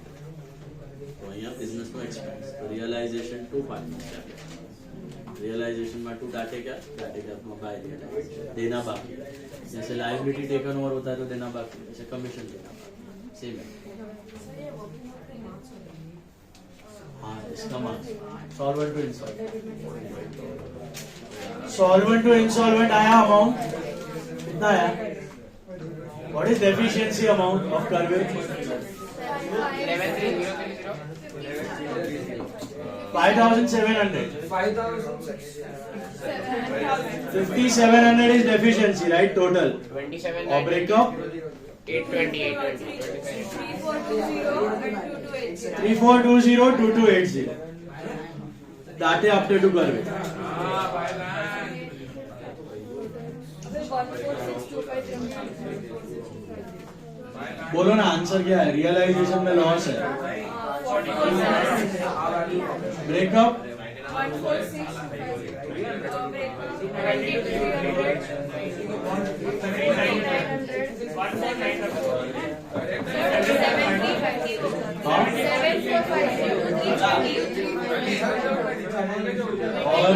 तो यहाँ बिजनेस में एक्सपेंस तो रियलाइजेशन टू फाइनेंस रियलाइजेशन में टू डाटे क्या मोबाइल देना बाकी जैसे लायबिलिटी टेकन ओवर होता है तो देना बाकी जैसे कमीशन देना बाकी सेम है। हाँ इसका मार्क्स सॉल्वेंट टू इंसॉल्वेंट आया अमाउंट कितना आया? What is deficiency amount of Karvel? 5,700. 5,700 is deficiency, right? Total. 27 Or breakup? 820. 34202280. Date after to करवे. बोलो ना आंसर क्या है? रियलाइजेशन में लॉस है। ब्रेकअप 14,650. और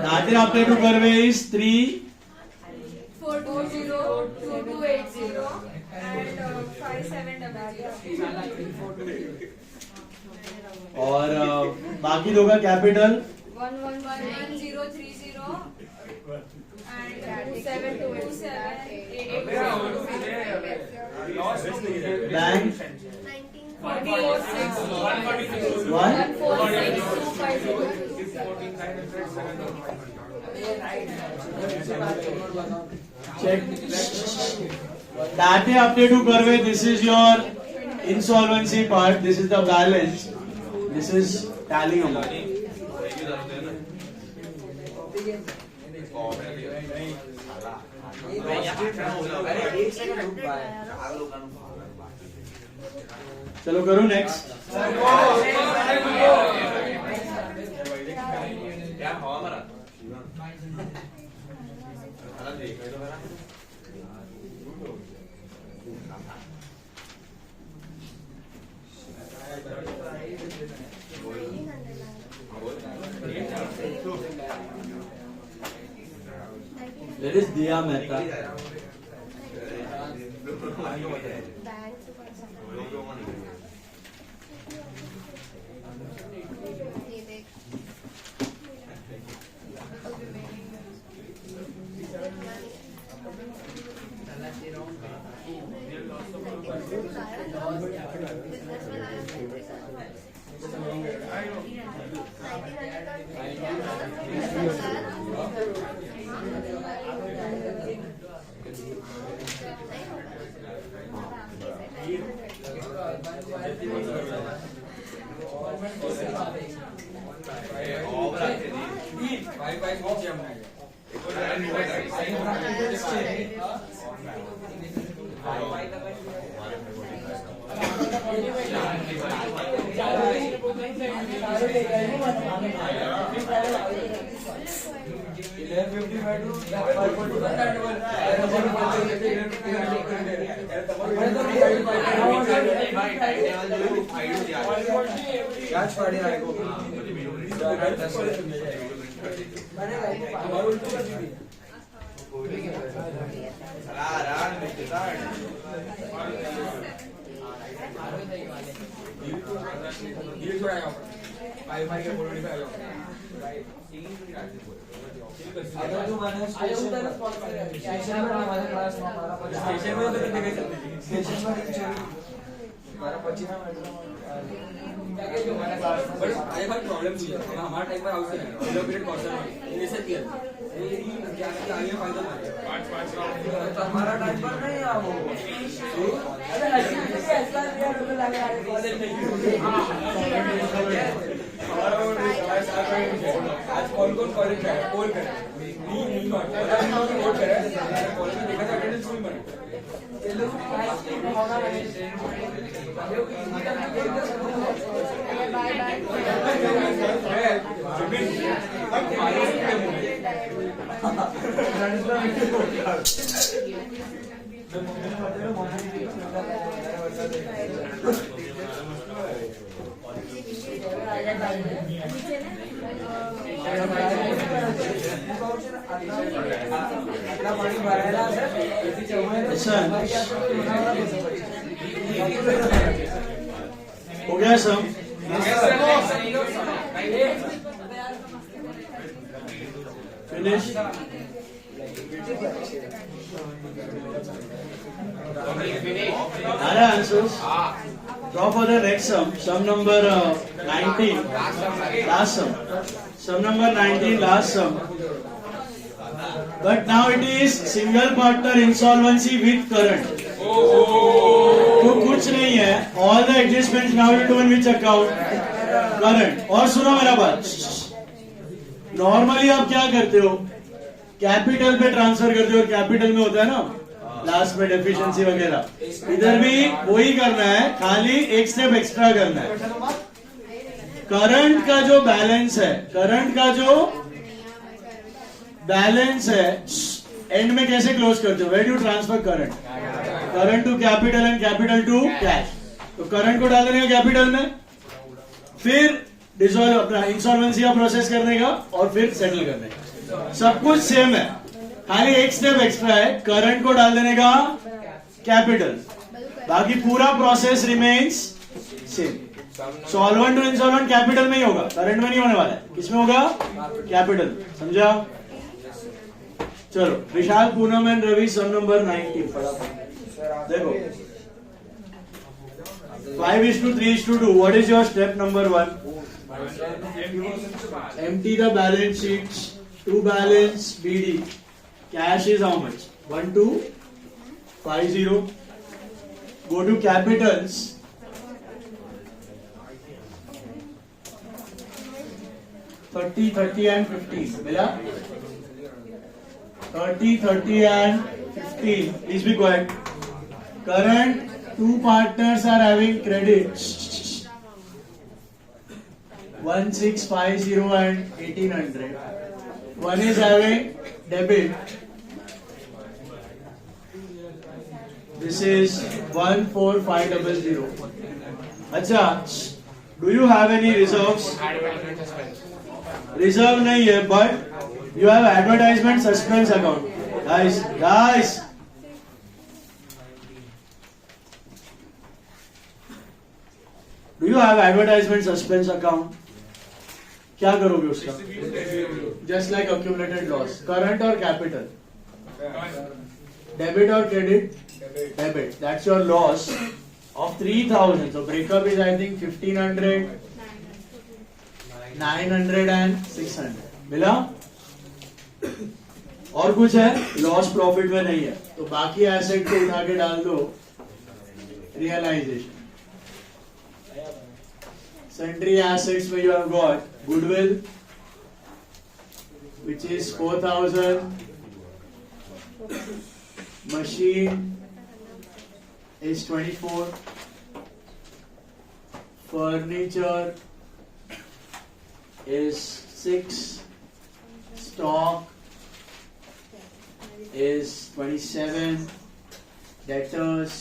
दाते आपने टू करवे इज 3,420,2280 and 5,700. और बाकी दो का capital 1,1,10,30 and 2,727,880. Bank 1,446,250. check date update to करवे this is your insolvency part, this is the balance, this is tally amount. चलो करो नेक्स्ट। क्या हवा मरा There is Diya Mehta. धीरे थोड़ा जाओ फाइव मार के बोलो नहीं आ जाओ अगर तू माने स्टेशन पर हमारे क्लास में हमारा स्टेशन में तो कितने गए स्टेशन पर हमारा 25 मिनट बट अरे भाई प्रॉब्लम हुई है हमारा टाइम पर हाउस है एलोकेटेड पर्सन है ऐसे किया क्या क्या आगे फायदा तो हमारा टाइम पर नहीं आ वो अरे हसीन से ऐसा दिया रुपए लगा रहे कॉलेज में आज कौन कौन कॉलेज है पोल करे नहीं नॉट वोट करे कॉलेज में देखा था अटेंडेंस फुल बने ये लोग प्राइस में होना है बाय बाय अपना पानी भरायला Listen. हो गया सब finish are answers draw for the next sum number 19 last sum number 19 last sum but now it is single partner insolvency with current तो कुछ नहीं है all the adjustments now you do in which account current और सुनो मेरा बात नॉर्मली आप क्या करते हो कैपिटल पे ट्रांसफर करते हो और कैपिटल में होता है ना लास्ट में डेफिशिएंसी वगैरह इधर भी वही करना है खाली एक स्टेप एक्स्ट्रा करना है करंट का जो बैलेंस है एंड में कैसे क्लोज करते हो where do transfer current to capital and capital to cash तो करंट को डाल देने का कैपिटल में फिर डिसॉल्व अपना इंसॉल्वेंसी का प्रोसेस करने का और फिर सेटल करने का सब कुछ सेम है खाली एक स्टेप एक्स्ट्रा है करंट को डाल देने का कैपिटल बाकी पूरा process remains same solvent to insolvent capital में ही होगा करंट में नहीं होने वाला है किसमें होगा कैपिटल समझा चलो Vishal Poonam and Ravi sum number 19 फटाफट देखो 5:3:2 what is your step number 1 empty the balance sheets to balance BD cash is how much 1250 go to capitals 30 and 15 मिला 30 and 15 please be quiet current two partners are having credit 1650 and 1800 one is having debit this is 14500 अच्छा do you have any reserves reserve नहीं है but you have advertisement suspense account guys do you have advertisement suspense account क्या करोगे उसका just like accumulated loss current or capital debit or credit debit that's your loss of 3000 so breakup is I think 1500 900 and 600 मिला और कुछ है लॉस प्रॉफिट में नहीं है तो बाकी एसेट को उठा के डाल दो realisation sundry assets where you have got goodwill which is 4000 machine is 24 furniture is 6 stock is 27 debtors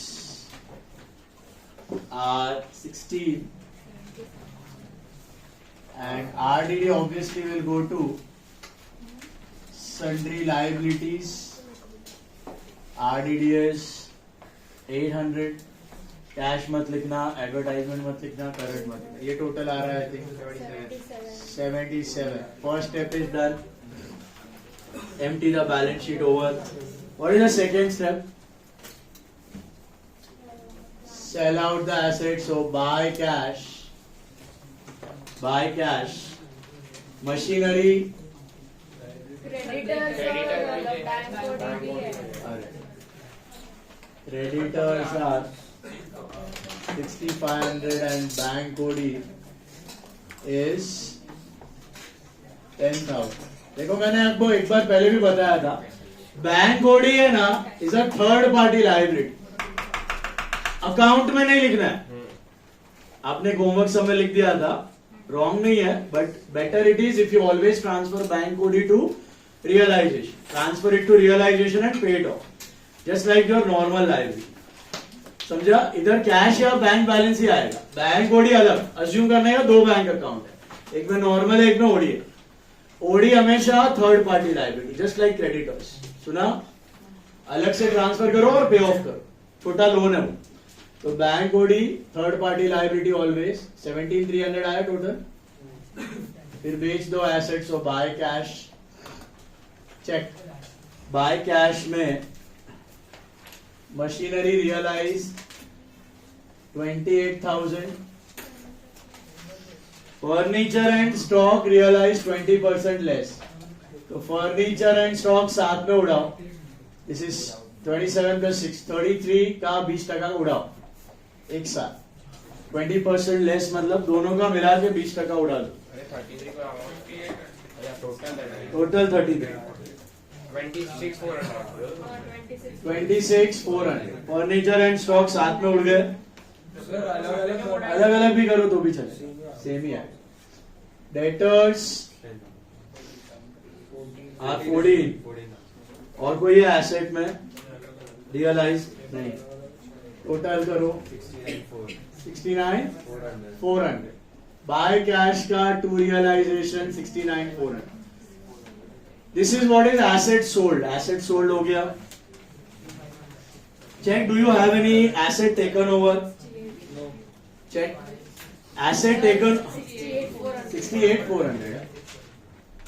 are 16 and RDD obviously will go to sundry liabilities RDD is 800 cash मत लिखना, एडवर्टाइजमेंट मत लिखना, करंट मत लिखना. ये टोटल आ रहा है I think 77. First step is done. Empty the balance sheet over. What is the second step? Sell out the assets. So buy cash. Buy cash. Machinery. Creditors और बैंक कोड भी है. Creditors are 6500 and bank code is 10,000. देखो मैंने आपको एक बार पहले भी बताया था, बैंक कोड है ना is a third party liability. Account में नहीं लिखना है. आपने होमवर्क समय लिख दिया था, रॉन्ग नहीं है, but better it is if you always transfer bank code to realisation. Transfer it to realisation and pay it off just like your normal liability. समझा? इधर कैश या बैंक बैलेंस ही आएगा. बैंक ओडी अलग. अज्यूम करने का दो बैंक अकाउंट है, एक में नॉर्मल है, एक में ओडी है. ओडी हमेशा third party liability, just like creditors. सुना? अलग से ट्रांसफर करो और पे ऑफ करो. छोटा लोन है वो. तो bank OD third party liability always. 17,300 आया टोटल. फिर बेच दो एसेट्स और by cash. Check. By cash में machinery realise 28,000. Furniture and stock realise 20% less. तो फर्नीचर एंड स्टॉक साथ में उड़ाओ. दिस इज 27 plus 6 33 का 20% उड़ाओ एक साथ. 20% लेस मतलब दोनों का मिला के 20% उड़ा दो. अरे 33 को amount total 33. 26,400. Furniture and stock साथ में उड़ गए. अलग अलग भी करो तो भी चले, सेम ही है. Debtors are 14. और कोई है एसेट में रियलाइज नहीं. टोटल करो 69,400. बाय कैश का to realisation 69,400. This is what is asset sold. Asset sold हो गया. Check, do you have any asset taken over? Check. Asset taken 68,400.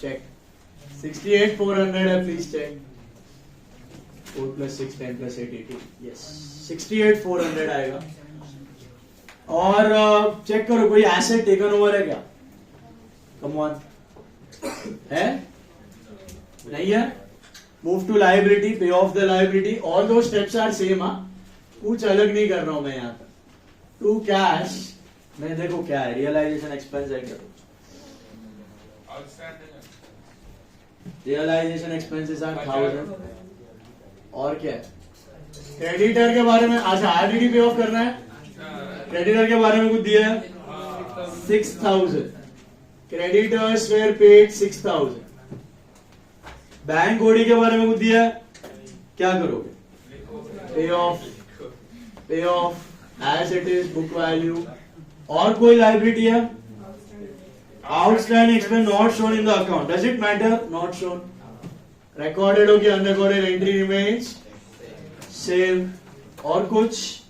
Check. 68,400 है. Please check. 4 plus 6 10 plus 8 18. Yes, 68,400 आएगा. और चेक करो कोई एसेट टेकन ओवर है क्या? Come on. है? नहीं है? मूव टू लाइबिलिटी, पे ऑफ द लाइबिलिटी. ऑल दो स्टेप्स आर सेम. कुछ अलग नहीं कर रहा हूं मैं यहाँ पर. टू कैश में देखो क्या है, रियलाइजेशन एक्सपेंस है क्या? Realisation expenses are 1000. और क्या है? क्रेडिटर के बारे में. अच्छा, आरडीडी पे ऑफ करना है. क्रेडिटर के बारे में कुछ दिया है 6,000. Creditors were paid 6,000. Bank OD के बारे में कुछ दिया है, क्या करोगे? Pay off as it is book value. और कोई लाइबिलिटी है? Outstanding expense not shown in the account. Does it matter? Not shown. Recorded हो कि अनरिकॉर्डेड एंट्री रिमेन्स सेम. और कुछ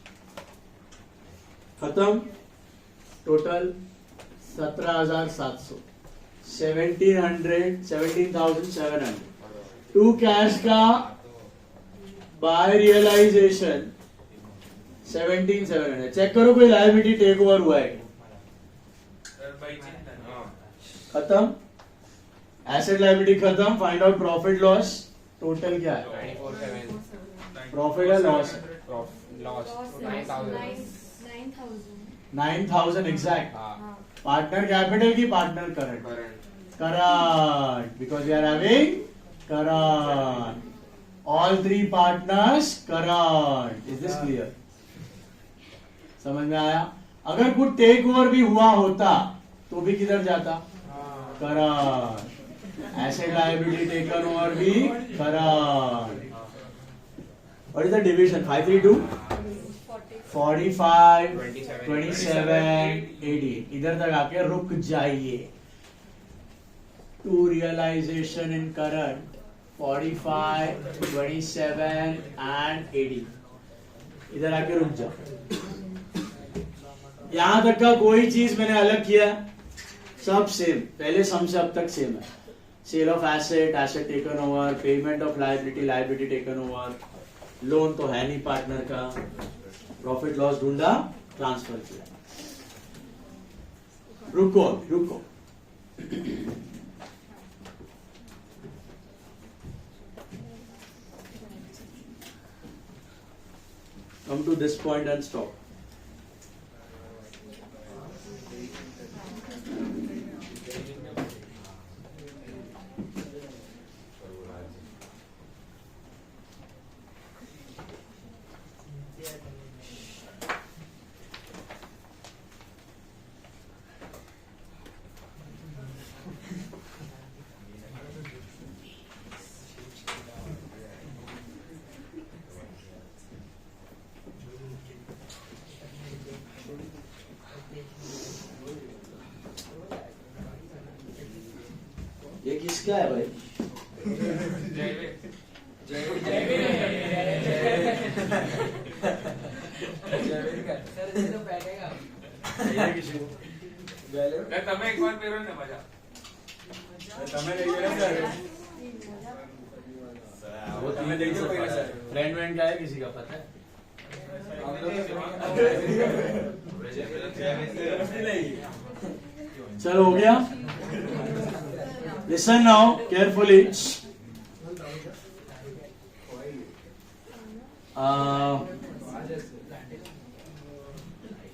खत्म. टोटल 17,700. 17,700. टू कैश का बाय रियलाइजेशन 17,700. चेक करो कोई लायबिलिटी टेक ओवर हुआ है. खत्म. एसेट लायबिलिटी खत्म. Find out profit loss. Total क्या है? 94,700. प्रॉफिट है लॉस? लॉस 9,000. 9,000 एग्जैक्ट. हाँ. पार्टनर कैपिटल की partner current? Current, because we are having current. All three partners current. Is this clear? समझ में आया? अगर कुछ टेक ओवर भी हुआ होता तो भी किधर जाता? Current. Asset liability taken over भी current. What is the division? 532 45 27 18. इधर तक आके रुक जाइए. To realisation in current 45 27 and 18. इधर आके रुक जाओ. यहां तक का कोई चीज मैंने अलग किया है? सब सेम, पहले सम से अब तक सेम है. Sale of asset, asset taken over, payment of liability, liability taken over, loan तो है नहीं पार्टनर का, प्रॉफिट लॉस ढूंढा, ट्रांसफर किया. रुको रुको, come to this point and stop. ये किसका है भाई? ये किसी को? તમે એકવાર પહેરો ને મજા તમે લઈ ગયો સર वो તમે લઈ ગયો પહેલા સર फ्रेंड वैंड का है किसी का पता है? चलो हो गया. Listen now carefully.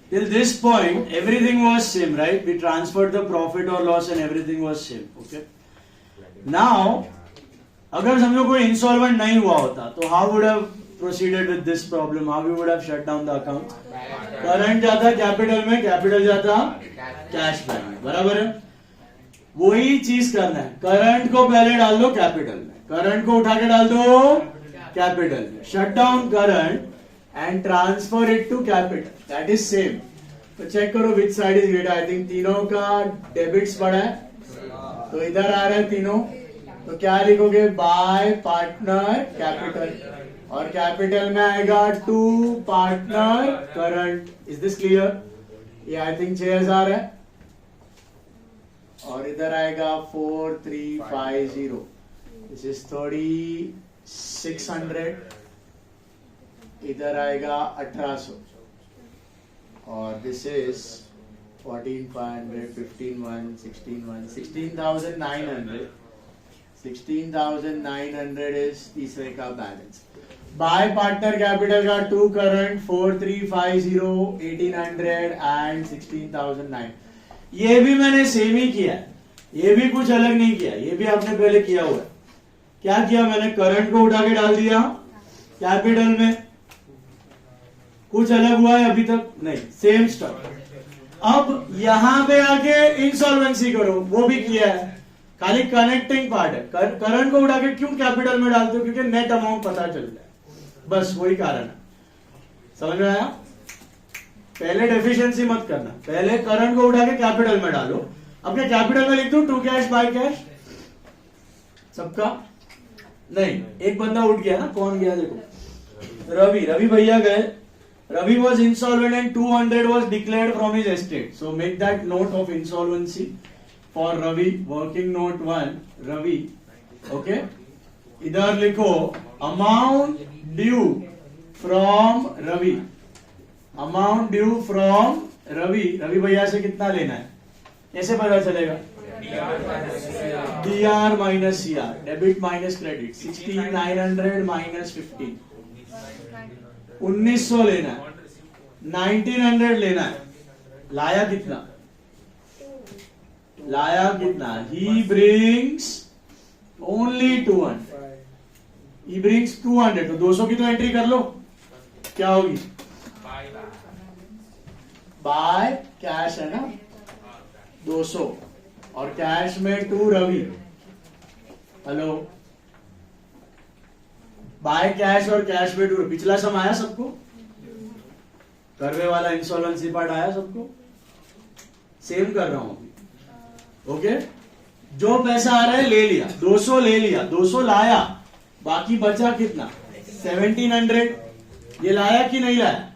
Till this point everything was same, right? We transferred the profit or loss and everything was same. Okay. Now अगर समझो कोई इंसॉल्वेंट नहीं हुआ होता तो how would have proceeded with this problem? How we would have shut down the account? Current जाता कैपिटल में, कैपिटल जाता कैश बैक में, बराबर है. वही चीज करना है. करंट को पहले डाल दो कैपिटल में, करंट को उठा के डाल दो कैपिटल में, shut down current and transfer it to capital. That is same. तो चेक करो which side is greater. I think तीनों का डेबिट्स पड़ा है तो इधर आ रहा है तीनों. तो क्या लिखोगे? बाय पार्टनर कैपिटल, और कैपिटल में आएगा to partner current. Is this clear? ये आई थिंक 6000 है और इधर आएगा 4350. दिस इज 3600. इधर आएगा 1800 और दिस इज 14500, 151, 161, 16900. 16900 इज तीसरे का बैलेंस. बाय पार्टनर कैपिटल का टू करंट 4350, 1800 एंड 16009. ये भी मैंने सेम ही किया है, ये भी कुछ अलग नहीं किया, ये भी आपने पहले किया हुआ है. क्या किया मैंने? करंट को उठा के डाल दिया कैपिटल में. कुछ अलग हुआ है अभी तक? नहीं, सेम स्टफ. अब यहां पे आके इंसॉल्वेंसी करो, वो भी किया है, खाली कनेक्टिंग पार्ट है. करंट को उठा के क्यों कैपिटल में डालते हो? क्योंकि नेट अमाउंट पता चल जाए, बस वही कारण है. समझ में आया? पहले डेफिशिएंसी मत करना, पहले करंट को उठा के कैपिटल में डालो. अपने कैपिटल में लिख दो टू कैश बाय कैश. सबका नहीं, एक बंदा उठ गया ना. कौन गया? देखो रवि भैया गए. Ravi was insolvent and 200 was declared from his estate. So make that note of insolvency for Ravi. Working note 1, Ravi. Okay. इधर लिखो amount due from Ravi. Amount due from Ravi. Ravi भैया से कितना लेना है? कैसे पता चलेगा? DR minus CR. Debit minus credit. 16900 minus 15. 1900 लेना है, 1900 लेना है. लाया कितना? He brings only 200. He brings 200. तो 200 की तो एंट्री कर लो. क्या होगी? बाय कैश है ना 200 और कैश में 2 रवि. हेलो, बाय कैश और कैश में 2. पिछला सम आया सबको? करवे वाला इंसॉल्वेंसी पार्ट आया सबको? सेम कर रहा हूं अभी. ओके. जो पैसा आ रहा है ले लिया, 200 ले लिया, 200 लाया, बाकी बचा कितना? 1700. ये लाया कि नहीं लाया?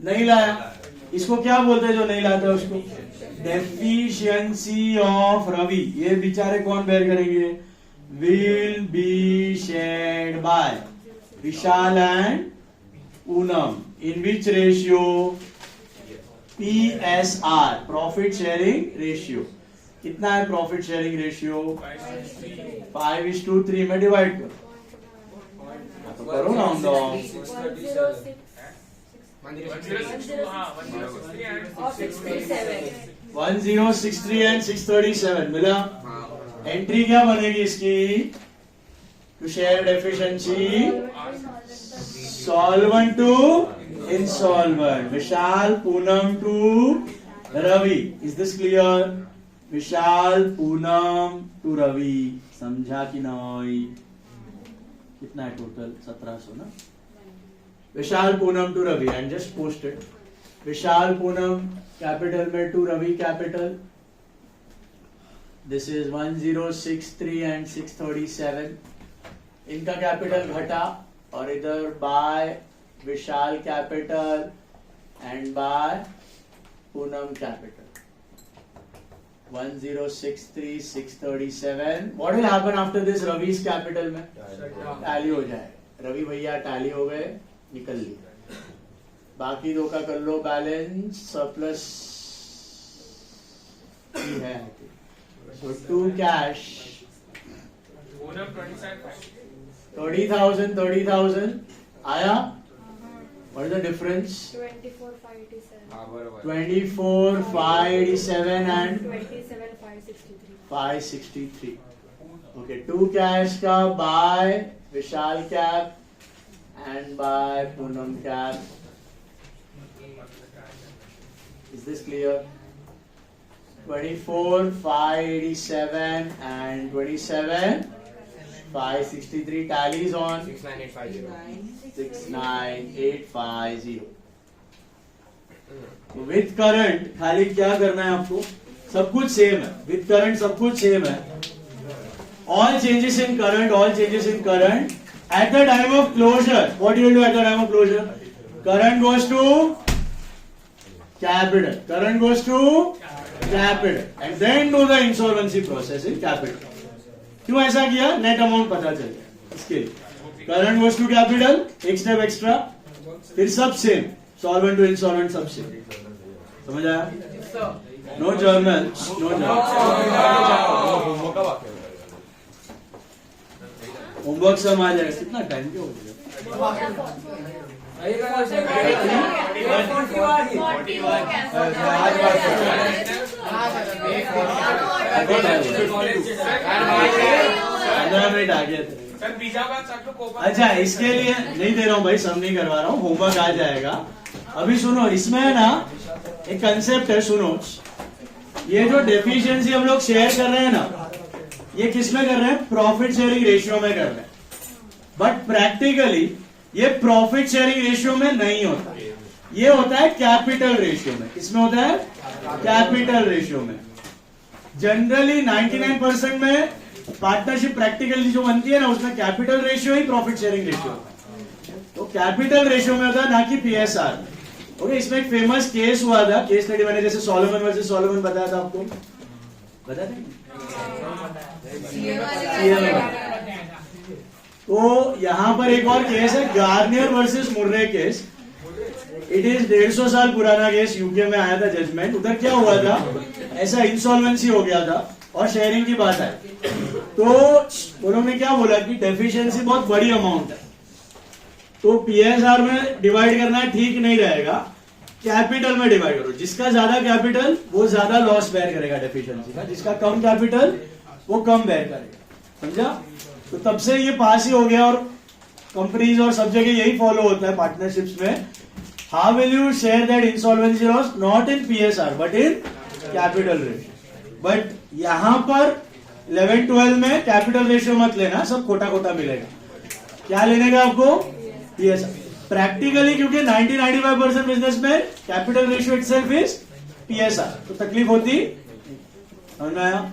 नहीं लाया. इसको क्या बोलते हैं जो नहीं लाता उसको? Deficiency of Ravi. ये बेचारे कौन बेयर करेंगे? Will be shared by Vishal and Poonam. In which ratio? PSR, profit sharing ratio. कितना है प्रॉफिट शेयरिंग रेशियो? 5:3 में डिवाइड करो, तो करो राउंड ऑफ। 1063 एंड 637 मिला। एंट्री क्या बनेगी इसकी? To share efficiency solvent to insolvent, Vishal Poonam to Ravi. Is this clear? Vishal Poonam to Ravi. समझा कि नहीं? कितना है टोटल? 1700 ना। Vishal Poonam to Ravi and just posted Vishal Poonam capital में to Ravi capital. This is 1063 and 637। इनका कैपिटल घटा और इधर by Vishal capital and by Poonam capital. 1063 637। What will happen after this? Ravi's capital में टैली हो जाए। रवि भैया टैली हो गए, निकल लिए। बाकी दो का कर लो बैलेंस। सरप्लस है so to cash 30,000 आया। what is the difference? 24,587 and 563. okay, to cash का by Vishal cap and by Poonam cap. is this clear? 24,587 and 27,563 tallies on 69850. 69850. With current खाली क्या करना है आपको? सब कुछ सेम है। विथ करंट सब कुछ सेम है। All changes in current, all changes in current at the time of closure. What you will do at the time of closure? Current goes to capital, current goes to capital and then do the insolvency process in capital. क्यों ऐसा किया? नेट अमाउंट पता चल जाए इसके लिए। करंट गोज टू कैपिटल, एक स्टेप एक्स्ट्रा, फिर सब सेम, सॉल्वेंट टू इंसॉल्वेंट सब सेम। समझ आया? No journal, no journal. Homework सब आ जाएगा। कितना टाइम क्या हो गया? मिनट आ गए थे। अच्छा, इसके लिए नहीं दे रहा हूँ भाई, सब नहीं करवा रहा हूँ, होमवर्क आ जाएगा। अभी सुनो, इसमें है ना एक कंसेप्ट है, सुनो। ये जो डेफिशिएंसी हम लोग शेयर कर रहे हैं ना, ये किस में कर रहे हैं? प्रॉफिट शेयरिंग रेशियो में कर रहे हैं। बट प्रैक्टिकली ये प्रॉफिट शेयरिंग रेशियो में नहीं होता, ये होता है कैपिटल रेशियो में। किसमें होता है? कैपिटल रेशियो में। जनरली 99% में पार्टनरशिप प्रैक्टिकली जो बनती है ना, उसमें कैपिटल रेशियो ही प्रॉफिट शेयरिंग रेशियो होता है। तो कैपिटल रेशियो में होता है, ना कि पीएसआर। ओके, इसमें एक फेमस केस हुआ था, केस स्टडी मैंने जैसे सॉलोमन वर्सेस सॉलोमन बताया था आपको, बताया था? तो यहां पर एक और केस है, Garnier versus Murray case. It is 150 साल पुराना केस, यूके में आया था जजमेंट। उधर क्या हुआ था, ऐसा इंसॉल्वेंसी हो गया था और शेयरिंग की बात आई, तो उन्होंने क्या बोला कि डेफिशिएंसी बहुत बड़ी अमाउंट है, तो पीएसआर में डिवाइड करना ठीक नहीं रहेगा, कैपिटल में डिवाइड करो। जिसका ज्यादा कैपिटल वो ज्यादा लॉस बेयर करेगा डेफिशिएंसी का, जिसका कम कैपिटल वो कम बेयर करेगा। समझा? तो तब से ये पास ही हो गया और कंपनीज और सब जगह यही फॉलो होता है पार्टनरशिप्स में। How will you share that insolvency loss? Not in PSR but in capital ratio. But यहां पर 11-12 में कैपिटल रेशियो मत लेना, सब खोटा खोटा मिलेगा। क्या लेने का आपको? पीएसआर। प्रैक्टिकली क्योंकि 90-95% बिजनेस में capital ratio itself is PSR, तो तकलीफ होती। समझ में आया?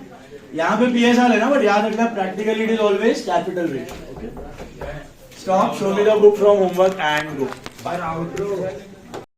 यहाँ पे पीएसआर लेना, बट याद रखना practically it is always capital ratio. Okay, stop, show me the book from homework and go.